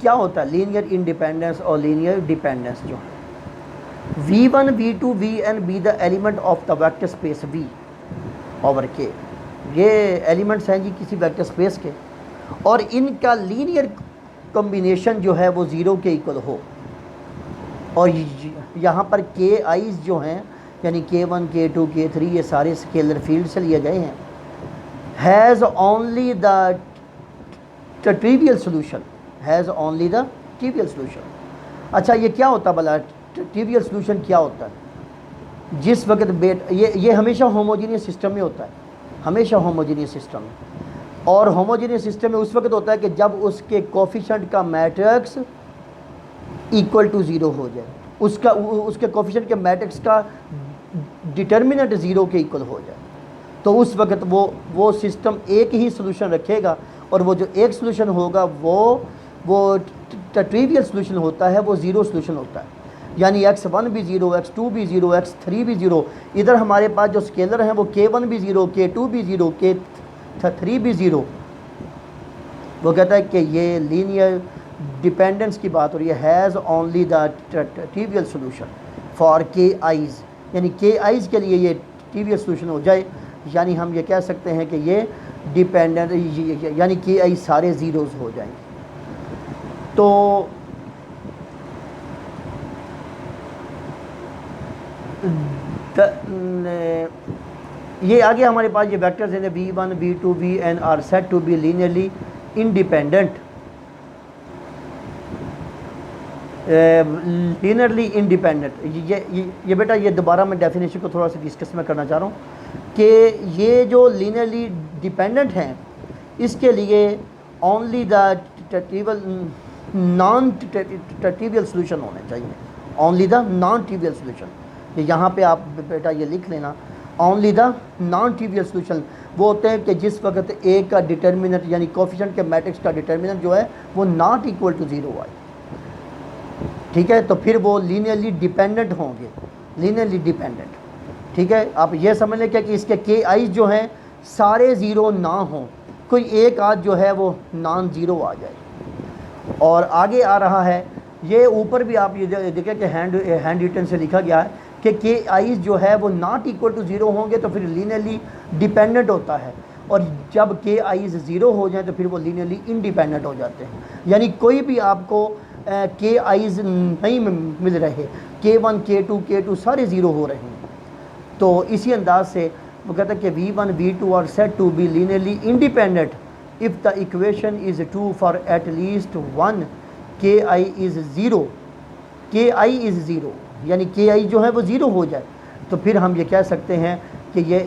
क्या होता है लीनियर इंडिपेंडेंस और लीनियर डिपेंडेंस जो है। V1, V2, Vn be the element of the vector space V over K, ये एलिमेंट्स हैं जी किसी वेक्टर स्पेस के, और इनका लीनियर कॉम्बिनेशन जो है वो ज़ीरो के इक्वल हो। और यहाँ पर के आईज जो हैं यानी K1, K2, K3 ये सारे स्केलर फील्ड से लिए गए हैं। Has only the trivial solution, has only the trivial solution. अच्छा ये क्या होता भला ट्रिवियल सोल्यूशन क्या होता है? जिस वक्त ये हमेशा होमोजीनियस सिस्टम में होता है, हमेशा होमोजीनियस सिस्टम में। और होमोजीनियस सिस्टम में उस वक्त होता है कि जब उसके कोफिशिएंट का मैट्रिक्स इक्वल टू ज़ीरो हो जाए, उसके कोफिशिएंट के मैट्रिक्स का डिटर्मिनेंट ज़ीरो के इक्वल हो जाए, तो उस वक्त वो सिस्टम एक ही सोल्यूशन रखेगा, और वो जो एक सोल्यूशन होगा वो ट्रिवियल सोल्यूशन होता है, वो ज़ीरो सोल्यूशन होता है। यानी x1 भी ज़ीरो, x2 भी ज़ीरो, x3 भी ज़ीरो। इधर हमारे पास जो स्केलर हैं वो K1 भी ज़ीरो, K2 भी ज़ीरो, K3 भी ज़ीरो। वो कहता है कि ये लीनियर डिपेंडेंस की बात हो रही है। Has only the trivial solution for के आईज़, यानी के आईज़ के लिए ये ट्रिवियल सोल्यूशन हो जाए, यानी हम ये कह सकते हैं कि ये डिपेंडेंट यानी के आई सारे ज़ीरोज़ हो जाएंगे। तो ये आगे हमारे पास ये वेक्टर्स हैं V1, V2, Vn are set to be linearly independent, linearly independent. ये बेटा ये दोबारा मैं डेफिनेशन को थोड़ा सा डिस्कस में करना चाह रहा हूँ कि ये जो लीनियरली डिपेंडेंट हैं इसके लिए only the non trivial solution होने चाहिए, only the non trivial solution. यहाँ पे आप बेटा ये लिख लेना, only the non trivial solution वो होते हैं कि जिस वक्त ए का डिटर्मिनेंट यानी कोफिशिएंट के मैट्रिक्स का डिटर्मिनेंट जो है वो नॉट इक्वल टू ज़ीरो आए। ठीक है, तो फिर वो लीनियरली डिपेंडेंट होंगे, लीनियरली डिपेंडेंट। ठीक है, आप ये समझ लें कि इसके के आईज जो हैं सारे ज़ीरो ना हों, कोई एक आध जो है वो नॉन ज़ीरो आ जाए। और आगे आ रहा है ये ऊपर भी आप ये देखें कि हैंड रिटन से लिखा गया है कि के आईज जो है वो नॉट इक्वल टू ज़ीरो होंगे तो फिर लीनियरली डिपेंडेंट होता है, और जब के आईज ज़ीरो हो जाए तो फिर वो लीनियरली इंडिपेंडेंट हो जाते हैं। यानी कोई भी आपको के आईज नहीं मिल रहे, K1, K2, K2 सारे ज़ीरो हो रहे हैं। तो इसी अंदाज से वो कहता है कि V1, V2 are set to be linearly independent if the equation is true for at least one K I is zero, के आई इज़ ज़ीरो, यानी के आई जो है वो ज़ीरो हो जाए तो फिर हम ये कह सकते हैं कि ये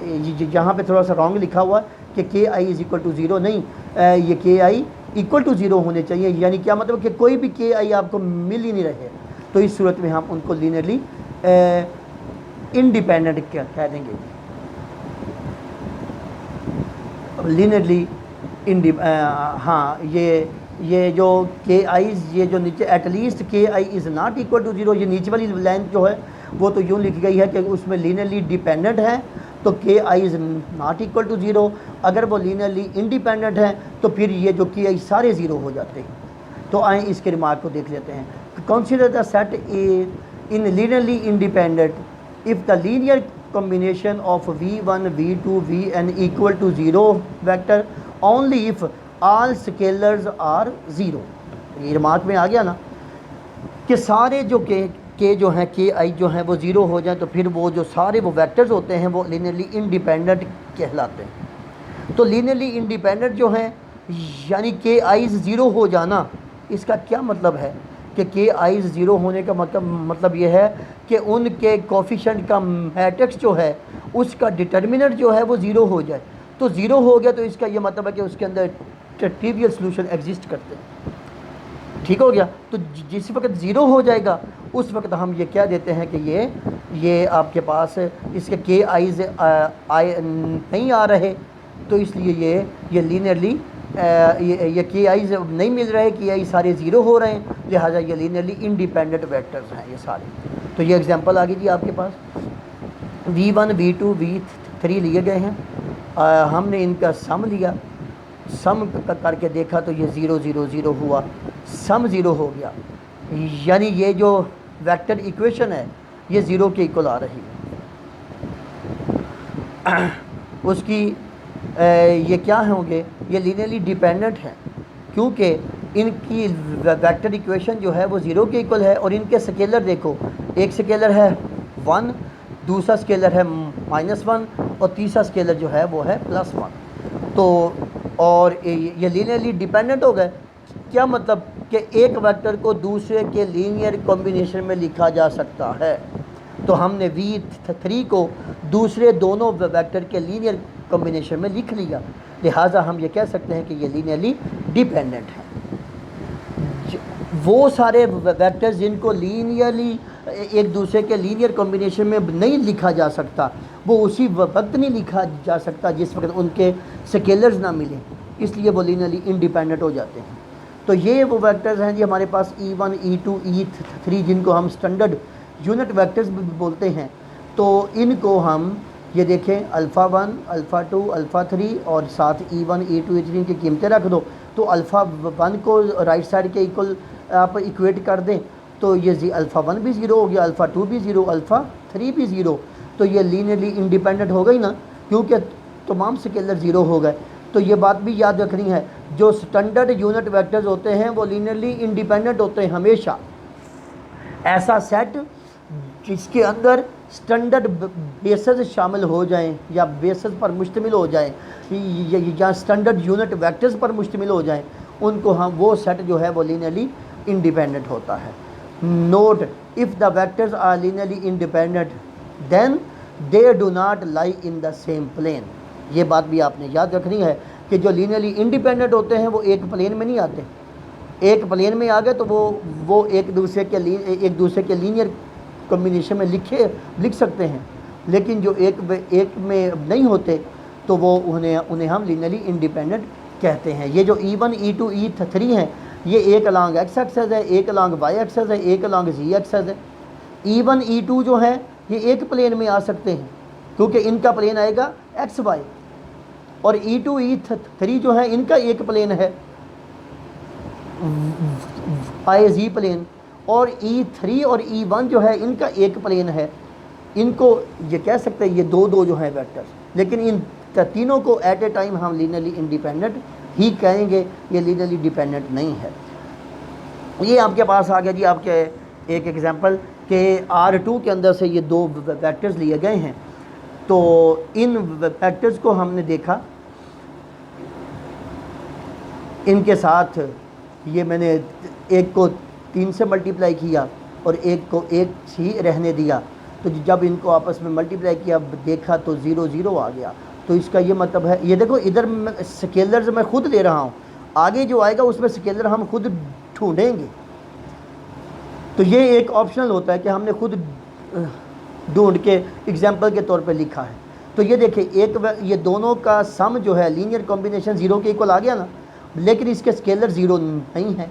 यहाँ पे थोड़ा सा रॉन्ग लिखा हुआ कि के I is equal to zero नहीं, ये के आई इक्वल टू ज़ीरो होने चाहिए। यानी क्या मतलब कि कोई भी के आई आपको मिल ही नहीं रहे, तो इस सूरत में हम उनको लीनियरली इंडिपेंडेंट कह देंगे, लीनियरली हाँ ये जो के आईज ये जो नीचे at least K I is not equal to zero, ये नीचे वाली लाइन जो है वो तो यूँ लिखी गई है कि उसमें लीनियरली डिपेंडेंट है तो K I is not equal to zero. अगर वो लीनियरली इंडिपेंडेंट है तो फिर ये जो के आई सारे ज़ीरो हो जाते हैं। तो आए इसके रिमार्क को देख लेते हैं। Consider the set in linearly independent if the linear combination of v1 v2 vn equal to 0 vector only if all scalars are 0। ये रिमार्क में आ गया ना कि सारे जो के जो हैं के आई जो हैं वो ज़ीरो हो जाए तो फिर वो जो सारे वो वेक्टर्स होते हैं वो लीनियरली इंडिपेंडेंट कहलाते हैं। तो लीनियरली इंडिपेंडेंट जो हैं यानी के आईज ज़ीरो हो जाना, इसका क्या मतलब है कि के आईज ज़ीरो होने का मतलब ये है कि उनके कोफिशेंट का मैट्रिक्स जो है उसका डिटर्मिनेंट जो है वो ज़ीरो हो जाए। तो ज़ीरो हो गया तो इसका ये मतलब है कि उसके अंदर ट्रिवियल सॉल्यूशन एग्जिस्ट करते हैं। ठीक हो गया। तो जिस वक्त ज़ीरो हो जाएगा उस वक्त हम ये क्या देते हैं कि ये आपके पास इसके के आईज नहीं आ रहे, तो इसलिए ये लीनियरली ये के आईज नहीं मिल रहे, के आई सारे ज़ीरो हो रहे हैं, लिहाजा ये लीनियरली इंडिपेंडेंट वेक्टर्स हैं ये सारे। तो ये एग्जांपल आ गई जी आपके पास। v1 v2 v3 लिए गए हैं, हमने इनका सम लिया, सम करके देखा तो ये 0 0 0 हुआ, सम 0 हो गया, यानी ये जो वेक्टर इक्वेशन है ये 0 के इक्वल आ रही है। उसकी ये क्या होंगे, ये लीनियरली डिपेंडेंट हैं क्योंकि इनकी वेक्टर इक्वेशन जो है वो 0 के इक्वल है। और इनके स्केलर देखो, एक स्केलर है 1, दूसरा स्केलर है -1 और तीसरा स्केलर जो है वो है +1। तो और ये लीनियरली डिपेंडेंट हो गए। क्या मतलब कि एक वेक्टर को दूसरे के लीनियर कॉम्बिनेशन में लिखा जा सकता है। तो हमने v3 को दूसरे दोनों वेक्टर के लीनियर कॉम्बिनेशन में लिख लिया, लिहाजा हम ये कह सकते हैं कि ये लीनियरली डिपेंडेंट है। वो सारे वेक्टर्स जिनको लीनियरली एक दूसरे के लीनियर कॉम्बिनेशन में नहीं लिखा जा सकता, वो उसी वक्त नहीं लिखा जा सकता जिस वक्त उनके स्केलर्स ना मिलें, इसलिए वो लीनियरली इंडिपेंडेंट हो जाते हैं। तो ये वो वेक्टर्स हैं जी हमारे पास e1 e2 e3 जिनको हम स्टैंडर्ड यूनिट वेक्टर्स बोलते हैं। तो इनको हम ये देखें अल्फ़ा 1 अल्फ़ा 2 अल्फ़ा 3 और साथ e1 e2 e3 की कीमतें रख दो। तो अल्फ़ा 1 को राइट साइड के इक्वल आप इक्वेट कर दें तो ये अल्फ़ा 1 भी 0 हो गया, अल्फ़ा 2 भी 0, अल्फ़ा 3 भी 0। तो ये लीनियरली इंडिपेंडेंट हो गई ना, क्योंकि तमाम स्केलर 0 हो गए। तो ये बात भी याद रखनी है, जो स्टैंडर्ड यूनिट वेक्टर्स होते हैं वो लीनियरली इंडिपेंडेंट होते हैं हमेशा। ऐसा सेट जिसके अंदर स्टैंडर्ड बेसिस शामिल हो जाएं या बेसिस पर मुश्तमिल हो जाएं या स्टैंडर्ड यूनिट वेक्टर्स पर मुश्तमिल हो जाएं, उनको हम वो सेट जो है वो लीनियरली इंडिपेंडेंट होता है। Note, if the vectors are linearly independent then they do not lie in the same plane. ये बात भी आपने याद रखनी है कि जो लीनियरली इंडिपेंडेंट होते हैं वो एक प्लेन में नहीं आते। एक प्लेन में आ गए तो वो एक दूसरे के लीनियर कॉम्बिनेशन में लिख सकते हैं, लेकिन जो एक में नहीं होते तो वो उन्हें हम लीनियरली इंडिपेंडेंट कहते हैं। ये जो e1 e2 e3 हैं, ये एक अलॉन्ग x एक्सेस है, एक अलॉन्ग y एक्सेस है, एक अलॉन्ग z एक्सेस है। e1 e2 जो है ये एक प्लेन में आ सकते हैं क्योंकि इनका प्लेन आएगा x y, और e2 e3 जो है इनका एक प्लेन है y z प्लेन, और e3 और e1 जो है इनका एक प्लेन है। इनको ये कह सकते हैं ये दो जो है वेक्टर्स, लेकिन इन तीनों को एट ए टाइम हम लीनियरली इंडिपेंडेंट ही कहेंगे, ये लीनियरली डिपेंडेंट नहीं है। ये आपके पास आ गया जी आपके एक एग्जांपल के R2 के अंदर से ये दो वेक्टर्स लिए गए हैं। तो इन वेक्टर्स को हमने देखा, इनके साथ ये मैंने एक को 3 से मल्टीप्लाई किया और एक को 1 ही रहने दिया। तो जब इनको आपस में मल्टीप्लाई किया देखा तो 0 0 आ गया। तो इसका ये मतलब है, ये देखो इधर स्केलर्स मैं खुद ले रहा हूँ, आगे जो आएगा उसमें स्केलर हम खुद ढूंढेंगे। तो ये एक ऑप्शनल होता है कि हमने खुद ढूंढ के एग्जांपल के तौर पे लिखा है। तो ये देखिए ये दोनों का सम जो है लीनियर कॉम्बिनेशन 0 के इक्वल आ गया ना, लेकिन इसके स्केलर 0 नहीं है,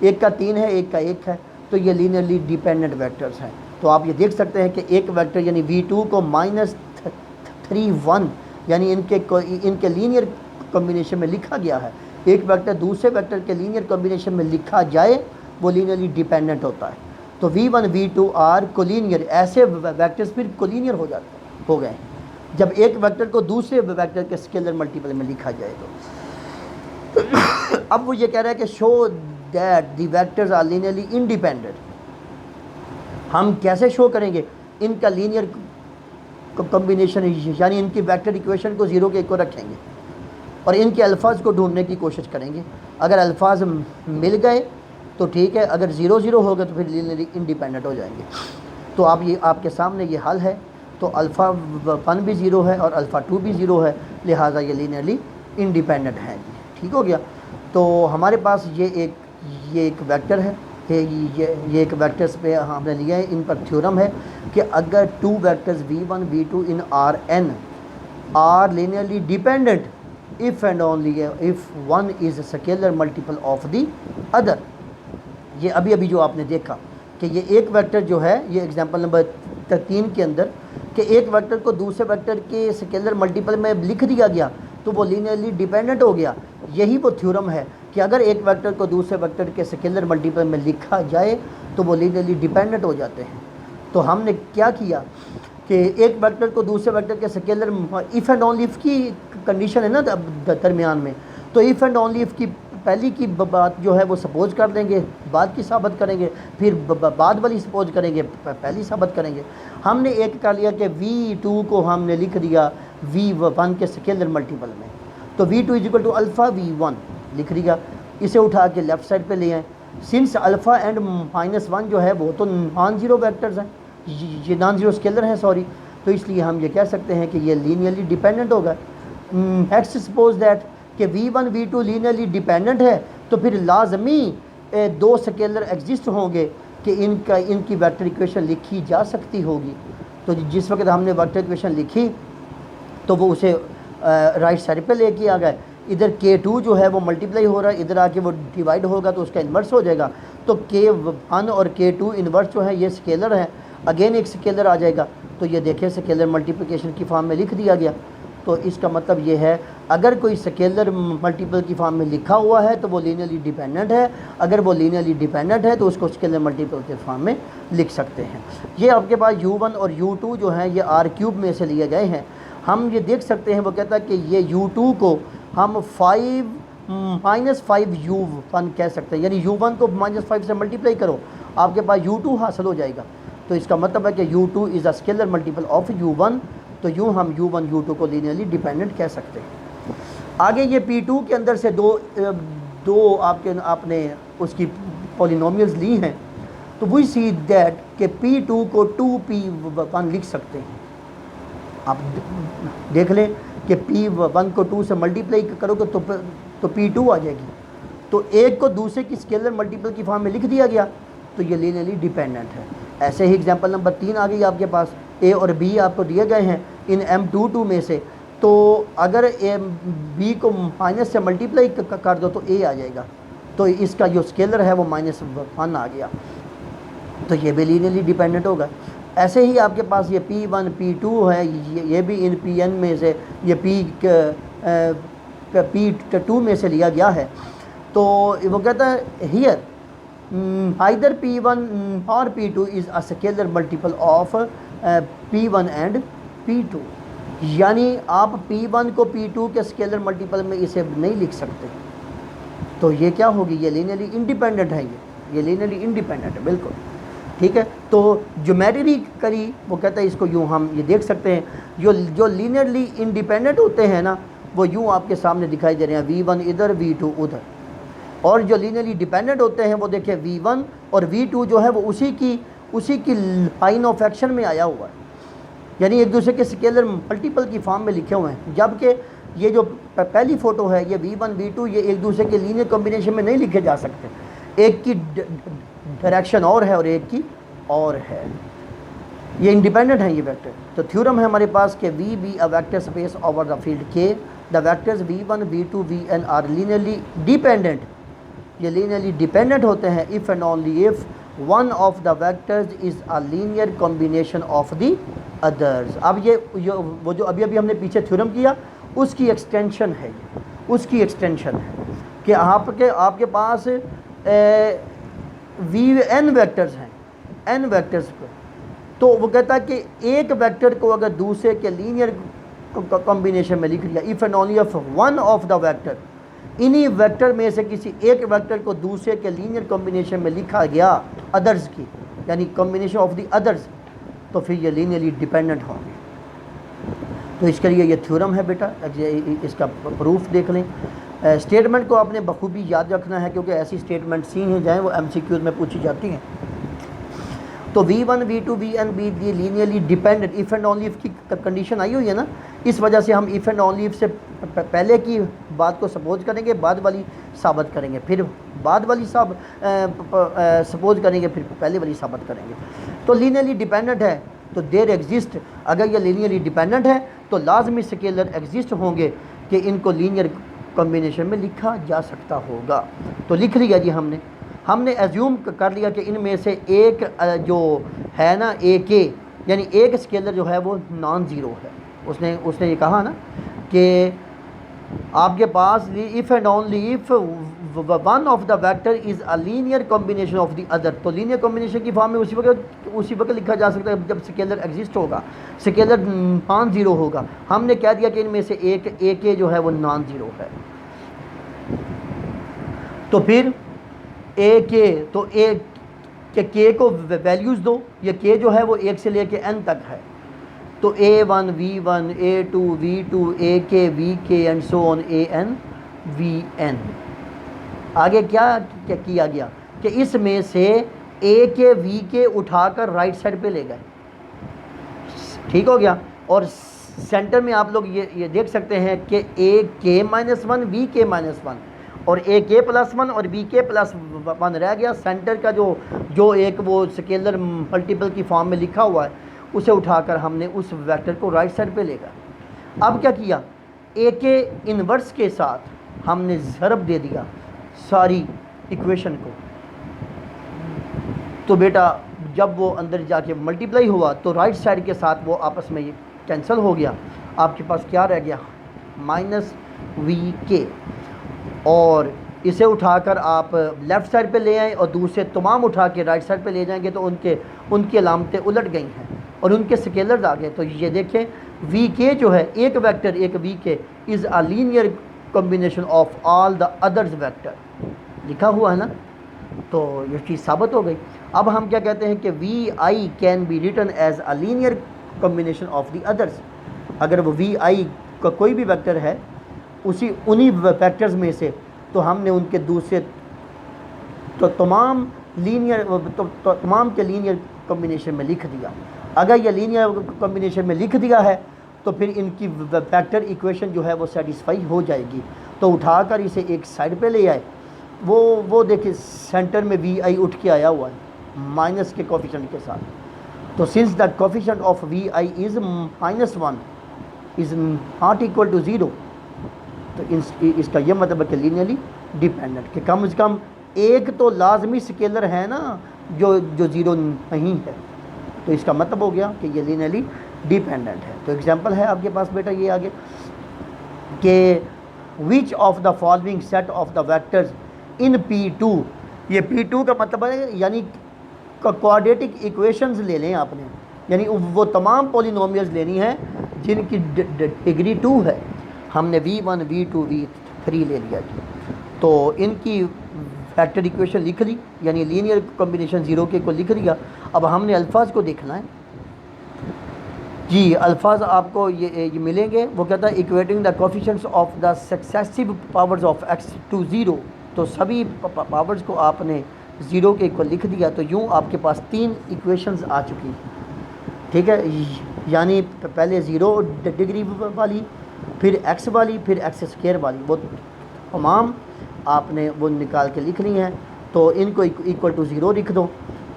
एक का 3 है, एक का 1 है। तो ये लीनियरली डिपेंडेंट वेक्टर्स हैं। तो आप ये देख सकते हैं कि एक वेक्टर यानी v2 को -3 1 यानी इनके लीनियर कॉम्बिनेशन में लिखा गया है। एक वेक्टर दूसरे वेक्टर के लीनियर कॉम्बिनेशन में लिखा जाए वो लीनियरली डिपेंडेंट होता है। तो v1 v2 आर कोलीनियर, ऐसे वेक्टर्स फिर कोलीनियर हो गए हैं जब एक वेक्टर को दूसरे वेक्टर के स्केलर मल्टीपल में लिखा जाए। तो अब वो ये कह रहा है कि show that the vectors are linearly independent. हम कैसे शो करेंगे इनका लीनियर कॉम्बिनेशन, यानी इनकी वेक्टर इक्वेशन को 0 के इक्वल रखेंगे और इनके अल्फाज को ढूंढने की कोशिश करेंगे। अगर अल्फाज मिल गए तो ठीक है, अगर 0 0 होगा तो फिर लीनियरली इंडिपेंडेंट हो जाएंगे। तो आप ये आपके सामने ये हल है। तो अल्फ़ा 1 भी 0 है और अल्फ़ा 2 भी 0 है, लिहाजा ये लीनियरली इंडिपेंडेंट है जी। ठीक हो गया। तो हमारे पास ये एक वेक्टर है, ये एक वेक्टर्स पे हमने लिया है, इन पर थ्योरम है कि अगर 2 vectors v1 v2 in Rn are linearly dependent if and only if one is scalar multiple of the other. ये अभी अभी जो आपने देखा कि ये एक वेक्टर जो है, ये एग्जांपल नंबर 3 के अंदर, कि एक वेक्टर को दूसरे वेक्टर के स्केलर मल्टीपल में लिख दिया गया तो वो लीनियरली डिपेंडेंट हो गया। यही वो थ्योरम है कि अगर एक वेक्टर को दूसरे वेक्टर के स्केलर मल्टीपल में लिखा जाए तो वो लीनियरली डिपेंडेंट हो जाते हैं। तो हमने क्या किया कि एक वेक्टर को दूसरे वेक्टर के scalar, if and only if की कंडीशन है ना दरमियान में, तो इफ़ एंड ओनली इफ़ की पहली की बात जो है वो सपोज कर देंगे, बाद की साबित करेंगे, फिर बाद वाली सपोज करेंगे, पहली साबित करेंगे। हमने एक कर लिया कि v2 को हमने लिख दिया v1 के स्केलर मल्टीपल में, तो v2 is equal to alpha v1 लिख दिया। इसे उठा के लेफ़्ट साइड पे ले आए। सिंस अल्फ़ा एंड -1 जो है वो तो नॉन ज़ीरो वेक्टर्स हैं, ये नॉन ज़ीरो स्केलर हैं सॉरी, तो इसलिए हम ये कह सकते हैं कि ये लीनियरली डिपेंडेंट होगा। नेक्स्ट सपोज दैट कि v1 v2 लीनियरली डिपेंडेंट है, तो फिर लाजमी 2 स्केलर एग्जिस्ट होंगे कि इनकी वेक्टर इक्वेशन लिखी जा सकती होगी। तो जिस वक्त हमने वेक्टर इक्वेशन लिखी तो वो उसे राइट साइड पे लेके आ गए। इधर k2 जो है वो मल्टीप्लाई हो रहा है, इधर आके वो डिवाइड होगा तो उसका इन्वर्स हो जाएगा। तो k1 और k2 इन्वर्स जो है ये स्केलर है, अगेन एक स्केलर आ जाएगा। तो ये देखें स्केलर मल्टीप्लिकेशन की फॉर्म में लिख दिया गया। तो इसका मतलब ये है अगर कोई स्केलर मल्टीपल की फॉर्म में लिखा हुआ है तो वो लीनियरली डिपेंडेंट है, अगर वो लीनियरली डिपेंडेंट है तो उसको स्केलर मल्टीपल के फॉर्म में लिख सकते हैं। ये आपके पास u1 और u2 जो हैं ये r³ में से लिए गए हैं। हम ये देख सकते हैं, वो कहता है कि ये u2 को हम 5 -5u1 कह सकते हैं, यानी u1 को -5 से मल्टीप्लाई करो आपके पास u2 हासिल हो जाएगा। तो इसका मतलब है कि u2 is a scalar multiple of u1, तो यूँ हम u1 u2 को लीनियरली डिपेंडेंट कह सकते हैं। आगे ये p2 के अंदर से दो आपने उसकी पॉलिनोमियल्स ली हैं, तो वी सी दैट कि p2 को 2p1 लिख सकते हैं। आप देख लें कि p1 को 2 से मल्टीप्लाई करोगे तो p2 आ जाएगी। तो एक को दूसरे की स्केलर मल्टीपल की फॉर्म में लिख दिया गया तो ये लीनियरली डिपेंडेंट है। ऐसे ही एग्जांपल नंबर 3 आ गई आपके पास, a और b आपको दिए गए हैं इन M22 में से, तो अगर b को माइनस से मल्टीप्लाई कर दो तो a आ जाएगा। तो इसका जो स्केलर है वो -1 आ गया, तो ये भी लीनियरली डिपेंडेंट होगा। ऐसे ही आपके पास ये p1 p2 है, ये भी इन pn में से ये p2 में से लिया गया है। तो वो कहता है हियर आइदर p1 और p2 is a scalar multiple of p1 and p2, यानी आप p1 को p2 के स्केलर मल्टीपल में इसे नहीं लिख सकते। तो ये क्या होगी, ये लीनियरली इंडिपेंडेंट है, ये लीनियरली इंडिपेंडेंट है बिल्कुल। ठीक है, तो ज्योमेट्रिकली वो कहता है इसको यूँ हम ये देख सकते हैं, जो लीनियरली इंडिपेंडेंट होते हैं ना वो यूँ आपके सामने दिखाई दे रहे हैं, v1 इधर v2 उधर। और जो लीनियरली डिपेंडेंट होते हैं वो देखिए v1 और v2 जो है वो उसी की लाइन ऑफ एक्शन में आया हुआ है, यानी एक दूसरे के स्केलर मल्टीपल की फॉर्म में लिखे हुए हैं। जबकि ये जो पहली फ़ोटो है ये v1 v2 ये एक दूसरे के लीनियर कॉम्बिनेशन में नहीं लिखे जा सकते, एक की डायरेक्शन और है और एक की और है, ये इंडिपेंडेंट है ये वेक्टर। तो थ्योरम है हमारे पास कि v be a vector space over the field k, the vectors v1 v2 vn are linearly dependent, ये लीनियरली डिपेंडेंट होते हैं if and only if one of the vectors is a linear combination of the others. अब ये वो जो अभी हमने पीछे थ्योरम किया उसकी एक्सटेंशन है, उसकी एक्सटेंशन है कि आपके पास n वेक्टर्स हैं, n वेक्टर्स को, तो वो कहता है कि एक वेक्टर को अगर दूसरे के लीनियर कॉम्बिनेशन में लिख लिया, if and only of one of the vector, इन्हीं वेक्टर में से किसी एक वेक्टर को दूसरे के लीनियर कॉम्बिनेशन में लिखा गया अदर्स की, यानी कॉम्बिनेशन ऑफ द अदर्स, तो फिर ये लीनियरली डिपेंडेंट होंगे। तो इसके लिए ये थ्योरम है बेटा, इसका प्रूफ देख लें। स्टेटमेंट को आपने बखूबी याद रखना है, क्योंकि ऐसी स्टेटमेंट सी हैं जाएँ वो MCQs में पूछी जाती हैं। तो V1 V2 Vn be the linearly dependent if and only if की कंडीशन आई हुई है ना, इस वजह से हम इफ़ एंड ओनली इफ़ से पहले की बात को सपोज करेंगे, बाद वाली साबित करेंगे, फिर बाद वाली सपोज करेंगे, फिर पहले वाली साबित करेंगे। तो लीनियरली डिपेंडेंट है तो देर एग्जिस्ट, अगर ये लीनियरली डिपेंडेंट है तो लाजमी स्केलर एग्जिस्ट होंगे कि इनको लीनियर कॉम्बिनेशन में लिखा जा सकता होगा। तो लिख लिया जी हमने एज्यूम कर लिया कि इनमें से एक जो है ना AK, यानी एक स्केलर जो है वो नॉन ज़ीरो है। उसने ये कहा ना कि आपके पास if and only if one of the vector is a linear combination of the other. तो लीनियर कॉम्बिनेशन की फॉर्म में उसी वक्त लिखा जा सकता है जब स्केलर एग्जिस्ट होगा, स्केलर नॉन ज़ीरो होगा। हमने कह दिया कि इनमें से एक AK जो है वो नॉन ज़ीरो है। तो फिर AK, तो K को वैल्यूज़ दो, ये K जो है वो 1 से लेके N तक है। तो A1 V1 A2 V2 AK VK and so on AN VN। आगे क्या किया गया कि इसमें से AK VK उठाकर राइट साइड पे ले गए, ठीक हो गया। और सेंटर में आप लोग ये देख सकते हैं कि AK-1 VK-1 और AK+1 और VK+1 रह गया। सेंटर का जो एक वो स्केलर मल्टीपल की फॉर्म में लिखा हुआ है उसे उठाकर हमने उस वेक्टर को राइट साइड पे ले गया। अब क्या किया, AK इन्वर्स के साथ हमने ज़रब दे दिया सारी इक्वेशन को। तो बेटा जब वो अंदर जाके मल्टीप्लाई हुआ तो राइट साइड के साथ वो आपस में ये कैंसिल हो गया। आपके पास क्या रह गया, -VK। और इसे उठाकर आप लेफ़्ट साइड पे ले आएँ और दूसरे तमाम उठा के राइट साइड पे ले जाएंगे तो उनकी अलामतें उलट गई हैं और उनके स्केलर्स आ गए। तो ये देखें VK जो है एक वेक्टर एक VK is a linear combination of all the others vector, लिखा हुआ है ना। तो ये चीज़ साबित हो गई। अब हम क्या कहते हैं कि VI can be written as a linear combination of the others. अगर वो VI का कोई भी वेक्टर है उन्हीं वेक्टर्स में से, तो हमने उनके दूसरे तो तमाम के लीनियर कॉम्बिनेशन में लिख दिया। अगर ये लीनियर कॉम्बिनेशन में लिख दिया है तो फिर इनकी वेक्टर इक्वेशन जो है वो सेटिस्फाई हो जाएगी। तो उठाकर इसे एक साइड पे ले आए। वो देखिए सेंटर में VI उठ के आया हुआ है माइनस के कोफिशिएंट के साथ। तो since the coefficient of VI is -1 is not equal to 0, तो इसका यह मतलब है कि लीनियरली डिपेंडेंट, कि कम से कम एक तो लाजमी स्केलर है ना जो ज़ीरो नहीं है। तो इसका मतलब हो गया कि ये लीनियरली डिपेंडेंट है। तो एग्जांपल है आपके पास बेटा ये आगे कि which of the following set of the vectors in P2। ये P2 का मतलब है यानी क्वाड्रेटिक इक्वेशंस ले लें आपने, यानी वो तमाम पॉलिनोमियल्स लेनी है जिनकी डिग्री 2 है। हमने V1 V2 V3 ले लिया जी। तो इनकी फैक्टर इक्वेशन लिख ली, यानी लीनियर कॉम्बिनेशन 0 के को लिख दिया। अब हमने अल्फाज को देखना है जी। अल्फाज आपको ये मिलेंगे। वो कहता है equating the coefficients of the successive powers of x to 0। तो सभी पावर्स को आपने 0 के को लिख दिया। तो यूँ आपके पास 3 इक्वेशंस आ चुकी, ठीक है। यानी पहले 0 डिग्री वाली, फिर x वाली, फिर x² वाली, वो तमाम आपने वो निकाल के लिखनी है। तो इनको इक्वल टू 0 लिख दो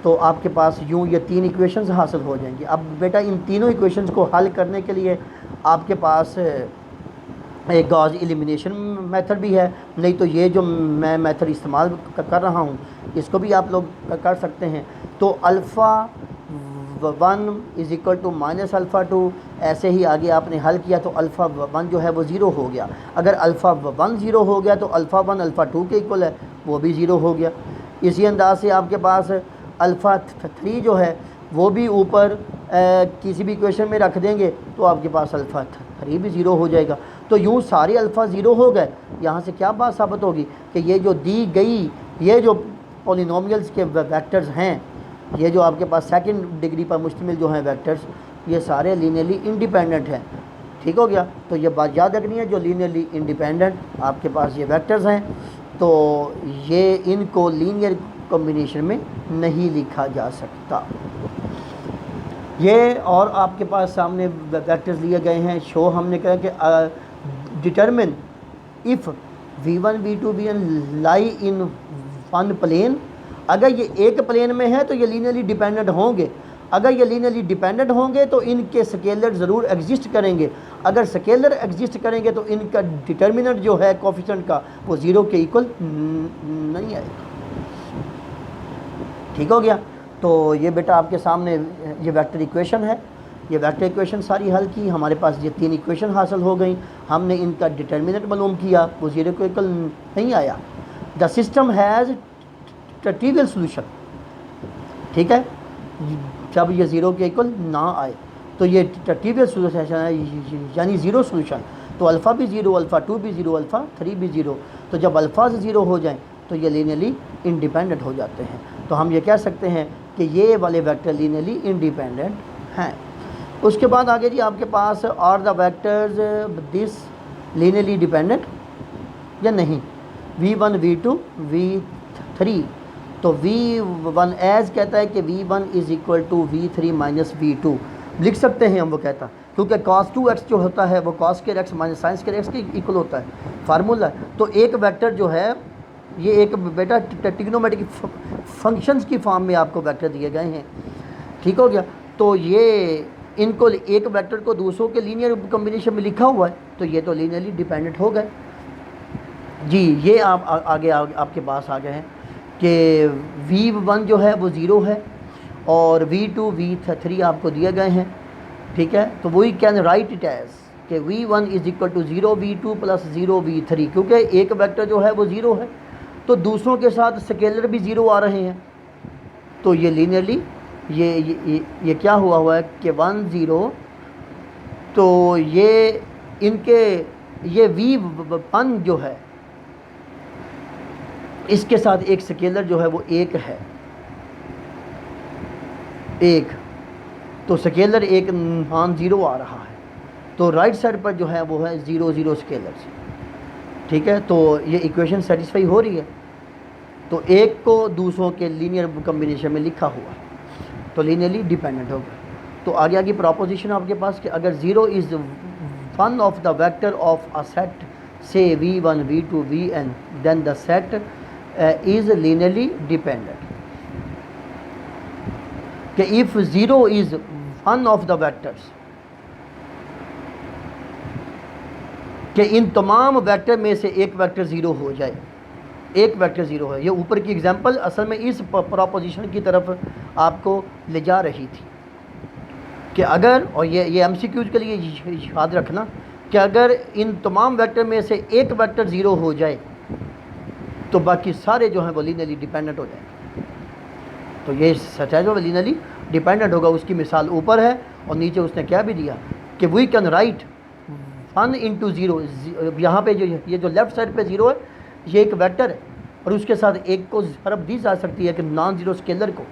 तो आपके पास यूँ ये 3 इक्वेशंस हासिल हो जाएंगी। अब बेटा इन तीनों इक्वेशंस को हल करने के लिए आपके पास एक गॉस एलिमिनेशन मेथड भी है, नहीं तो ये जो मैं मेथड इस्तेमाल कर रहा हूँ इसको भी आप लोग कर सकते हैं। तो अल्फ़ा 1 इज़ इक्वल टू -α2, ऐसे ही आगे आपने हल किया तो अल्फ़ा 1 जो है वो 0 हो गया। अगर अल्फ़ा 1 0 हो गया तो अल्फ़ा 1 अल्फ़ा 2 के इक्वल है, वो भी 0 हो गया। इसी अंदाज से आपके पास अल्फ़ा 3 जो है वो भी ऊपर किसी भी इक्वेशन में रख देंगे तो आपके पास अल्फ़ा 3 भी 0 हो जाएगा। तो यूँ सारे अल्फ़ा 0 हो गए। यहाँ से क्या बात साबित होगी कि ये जो दी गई ये जो पॉलिनोमियल्स के वेक्टर्स हैं, ये जो आपके पास सेकंड डिग्री पर मुश्तमिल जो हैं वेक्टर्स, ये सारे लीनियरली इंडिपेंडेंट हैं, ठीक हो गया। तो ये बात याद रखनी है, जो लीनियरली इंडिपेंडेंट आपके पास ये वेक्टर्स हैं तो ये इनको लीनियर कॉम्बिनेशन में नहीं लिखा जा सकता। ये और आपके पास सामने वेक्टर्स लिए गए हैं। शो हमने कहा कि determine if v1 v2 vn lie in one plane, अगर ये एक प्लेन में है तो ये लीनियरली डिपेंडेंट होंगे। अगर ये लीनियरली डिपेंडेंट होंगे तो इनके स्केलर ज़रूर एग्जिस्ट करेंगे। अगर स्केलर एग्जिस्ट करेंगे तो इनका डिटर्मिनेंट जो है कोफिशिएंट का वो ज़ीरो के इक्वल नहीं आएगा। ठीक हो गया। तो ये बेटा आपके सामने ये वेक्टर इक्वेशन है। ये वेक्टर इक्वेशन सारी हल की, हमारे पास ये 3 इक्वेशन हासिल हो गई। हमने इनका डिटर्मिनेंट मालूम किया, वो ज़ीरो के इक्वल नहीं आया। The system has trivial solution. ठीक है, जब ये ज़ीरो के इक्वल ना आए तो ये ट्रिवियल सोल्यूशन है, यानी ज़ीरो सोल्यूशन। तो अल्फ़ा भी ज़ीरो, अल्फ़ा 2 भी ज़ीरो, अल्फ़ा 3 भी ज़ीरो। तो जब अल्फ़ाज ज़ीरो हो जाएं तो ये लीनियरली इंडिपेंडेंट हो जाते हैं। तो हम ये कह सकते हैं कि ये वाले वेक्टर लीनियरली इंडिपेंडेंट हैं। उसके बाद आगे जी आपके पास are the vectors this linearly dependent या नहीं, v1 v2 v3। तो v1 एज कहता है कि v1 is equal to v3 minus v2 लिख सकते हैं हम, वो कहता क्योंकि cos 2x जो होता है वो cos के x माइनस साइंस के x के इक्वल होता है, फार्मूला। तो एक वेक्टर जो है ये एक बेटा ट्रिग्नोमेट्रिक फंक्शंस की फॉर्म में आपको वेक्टर दिए गए हैं। ठीक हो गया। तो ये इनको एक वेक्टर को दूसरों के लीनियर कॉम्बिनेशन में लिखा हुआ है तो ये तो लीनियरली डिपेंडेंट हो गए जी। ये आप आगे आपके पास आ गए हैं कि v1 जो है वो ज़ीरो है और v2 v3 आपको दिए गए हैं। ठीक है, तो वही कैन राइट इट एज कि v1 is equal to 0 v2 plus 0 v3, क्योंकि एक वेक्टर जो है वो ज़ीरो है तो दूसरों के साथ स्केलर भी ज़ीरो आ रहे हैं। तो ये लीनियरली ये क्या हुआ है कि 1 0, तो ये इनके ये v1 जो है इसके साथ एक स्केलर जो है वो एक है, एक, तो स्केलर एक नॉन ज़ीरो आ रहा है। तो राइट साइड पर जो है वो है 0 0 स्केलर। ठीक है, तो ये इक्वेशन सेटिस्फाई हो रही है। तो एक को दूसरों के लीनियर कॉम्बिनेशन में लिखा हुआ है तो लीनियरली डिपेंडेंट होगा। तो आगे आगे प्रोपोजिशन आपके पास कि अगर 0 is one of the vector of a set से v1 v2 vn then the set is linearly dependent. कि if 0 is one of the vectors, कि इन तमाम वेक्टर में से एक वेक्टर ज़ीरो हो जाए, एक वेक्टर ज़ीरो है। ये ऊपर की एग्जांपल असल में इस प्रोपोजिशन की तरफ आपको ले जा रही थी कि अगर, और ये एमसीक्यूज के लिए याद रखना कि अगर इन तमाम वेक्टर में से एक वेक्टर ज़ीरो हो जाए तो बाकी सारे जो हैं वो लीनियरली डिपेंडेंट हो जाएंगे। तो ये सच है जो लीनियरली डिपेंडेंट होगा। उसकी मिसाल ऊपर है और नीचे उसने क्या भी दिया कि वी कैन राइट 1 इंटू 0। यहाँ पे जो ये जो लेफ़्ट साइड पे 0 है ये एक वेक्टर है और उसके साथ एक को ज़रब दी जा सकती है कि नॉन ज़ीरो स्केलर को,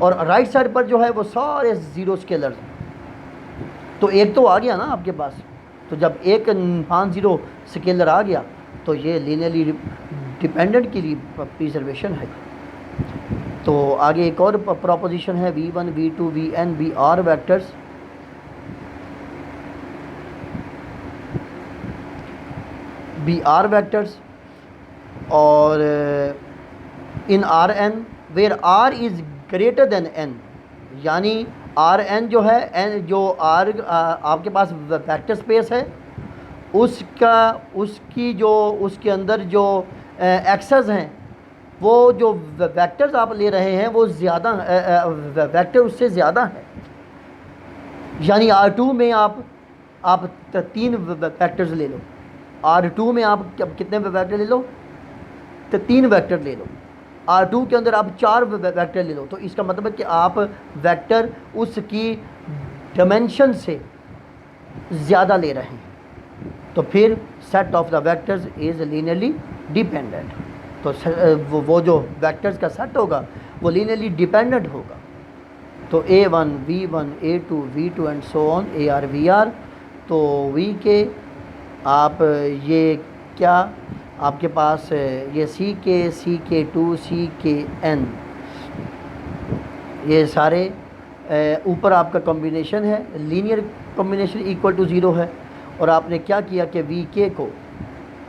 और राइट साइड पर जो है वो सारे ज़ीरो स्केलर हैं। तो एक तो आ गया ना आपके पास। तो जब एक नॉन ज़ीरो स्केलर आ गया तो ये लीनियरली डिपेंडेंट के लिए प्रिजर्वेशन है। तो आगे एक और प्रोपोजिशन है v1 v2 vn we are vectors. B are vectors और in R N where R is greater than N, यानी आर एन जो है, एन जो आर आपके पास वेक्टर स्पेस है उसकी जो उसके अंदर जो एक्सेस हैं वो जो वेक्टर्स आप ले रहे हैं वो ज़्यादा वेक्टर उससे ज़्यादा है। यानी R2 में आप 3 वेक्टर्स ले लो, R2 में आप कितने वेक्टर ले लो, तो 3 वेक्टर ले लो। R2 के अंदर आप 4 वेक्टर ले लो। तो इसका मतलब है कि आप वेक्टर उसकी डायमेंशन से ज़्यादा ले रहे हैं। तो फिर set of the vectors is linearly dependent. तो वो जो वेक्टर्स का सेट होगा वो लीनियरली डिपेंडेंट होगा। तो A1 V1 A2 V2 and so on AR VR तो वी के आप ये क्या आपके पास ये सी के टू सी के एन, ये सारे ऊपर आपका कॉम्बिनेशन है, linear combination equal to zero है। और आपने क्या किया कि वी के को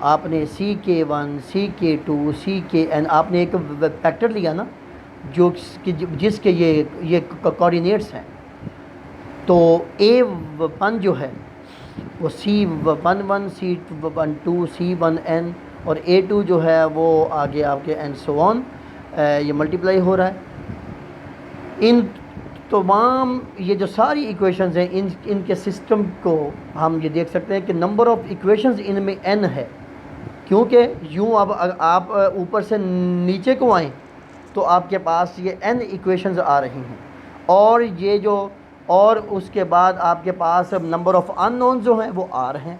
आपने सी के वन, सी के टू, सी के एन, आपने एक वेक्टर लिया ना जो जिसके ये कोऑर्डिनेट्स हैं। तो ए वन जो है वो सी वन वन, सी वन टू, सी वन एन, और ए टू जो है वो आगे आपके एंड सो ऑन ये मल्टीप्लाई हो रहा है। इन तमाम ये जो सारी इक्वेशंस हैं इनके सिस्टम को हम ये देख सकते हैं कि नंबर ऑफ़ इक्वेशंस इनमें n है, क्योंकि यूँ अब आप ऊपर से नीचे को आएँ तो आपके पास ये n इक्वेशंस आ रही हैं, और ये जो और उसके बाद आपके पास नंबर ऑफ़ अननोन जो हैं वो r हैं।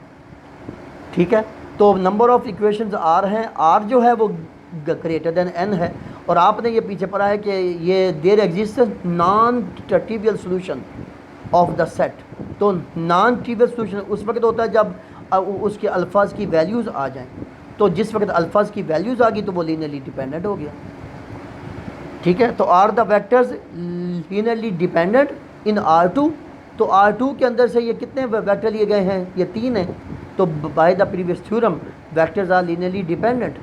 ठीक है, तो नंबर ऑफ़ इक्वेशंस r हैं, r जो है वो ग्रेटर देन n है। और आपने ये पीछे पढ़ा है कि ये there exist non trivial solution of the set. तो नॉन ट्रिवियल सोल्यूशन उस वक्त होता है जब उसके अल्फाज की वैल्यूज़ आ जाएं। तो जिस वक्त अल्फाज की वैल्यूज़ आ गई तो वो लीनियरली डिपेंडेंट हो गया। ठीक है, तो are the vectors linearly dependent in R2। तो R2 के अंदर से ये कितने वेक्टर लिए गए हैं? ये 3 हैं। तो by the previous theorem vectors are linearly dependent.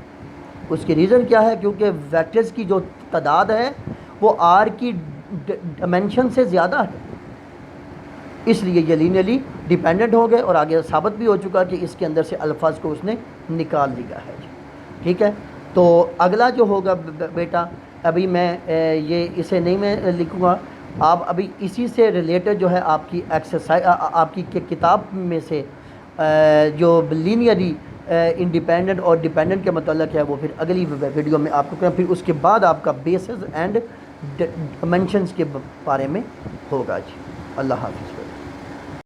उसकी रीज़न क्या है? क्योंकि वेक्टर्स की जो तादाद है वो आर की डायमेंशन से ज़्यादा है, इसलिए ये लीनियरली डिपेंडेंट हो गए। और आगे साबित भी हो चुका कि इसके अंदर से अल्फाज को उसने निकाल लिया है। ठीक है, तो अगला जो होगा बेटा, अभी मैं ये इसे नहीं मैं लिखूँगा, आप अभी इसी से रिलेटेड जो है आपकी एक्सरसाइज आपकी किताब में से जो लीनियरली इंडिपेंडेंट और डिपेंडेंट के मतलब है वो फिर अगली वीडियो में आपको करें। फिर उसके बाद आपका बेसिस एंड डायमेंशंस के बारे में होगा जी। अल्लाह हाफ़िज़।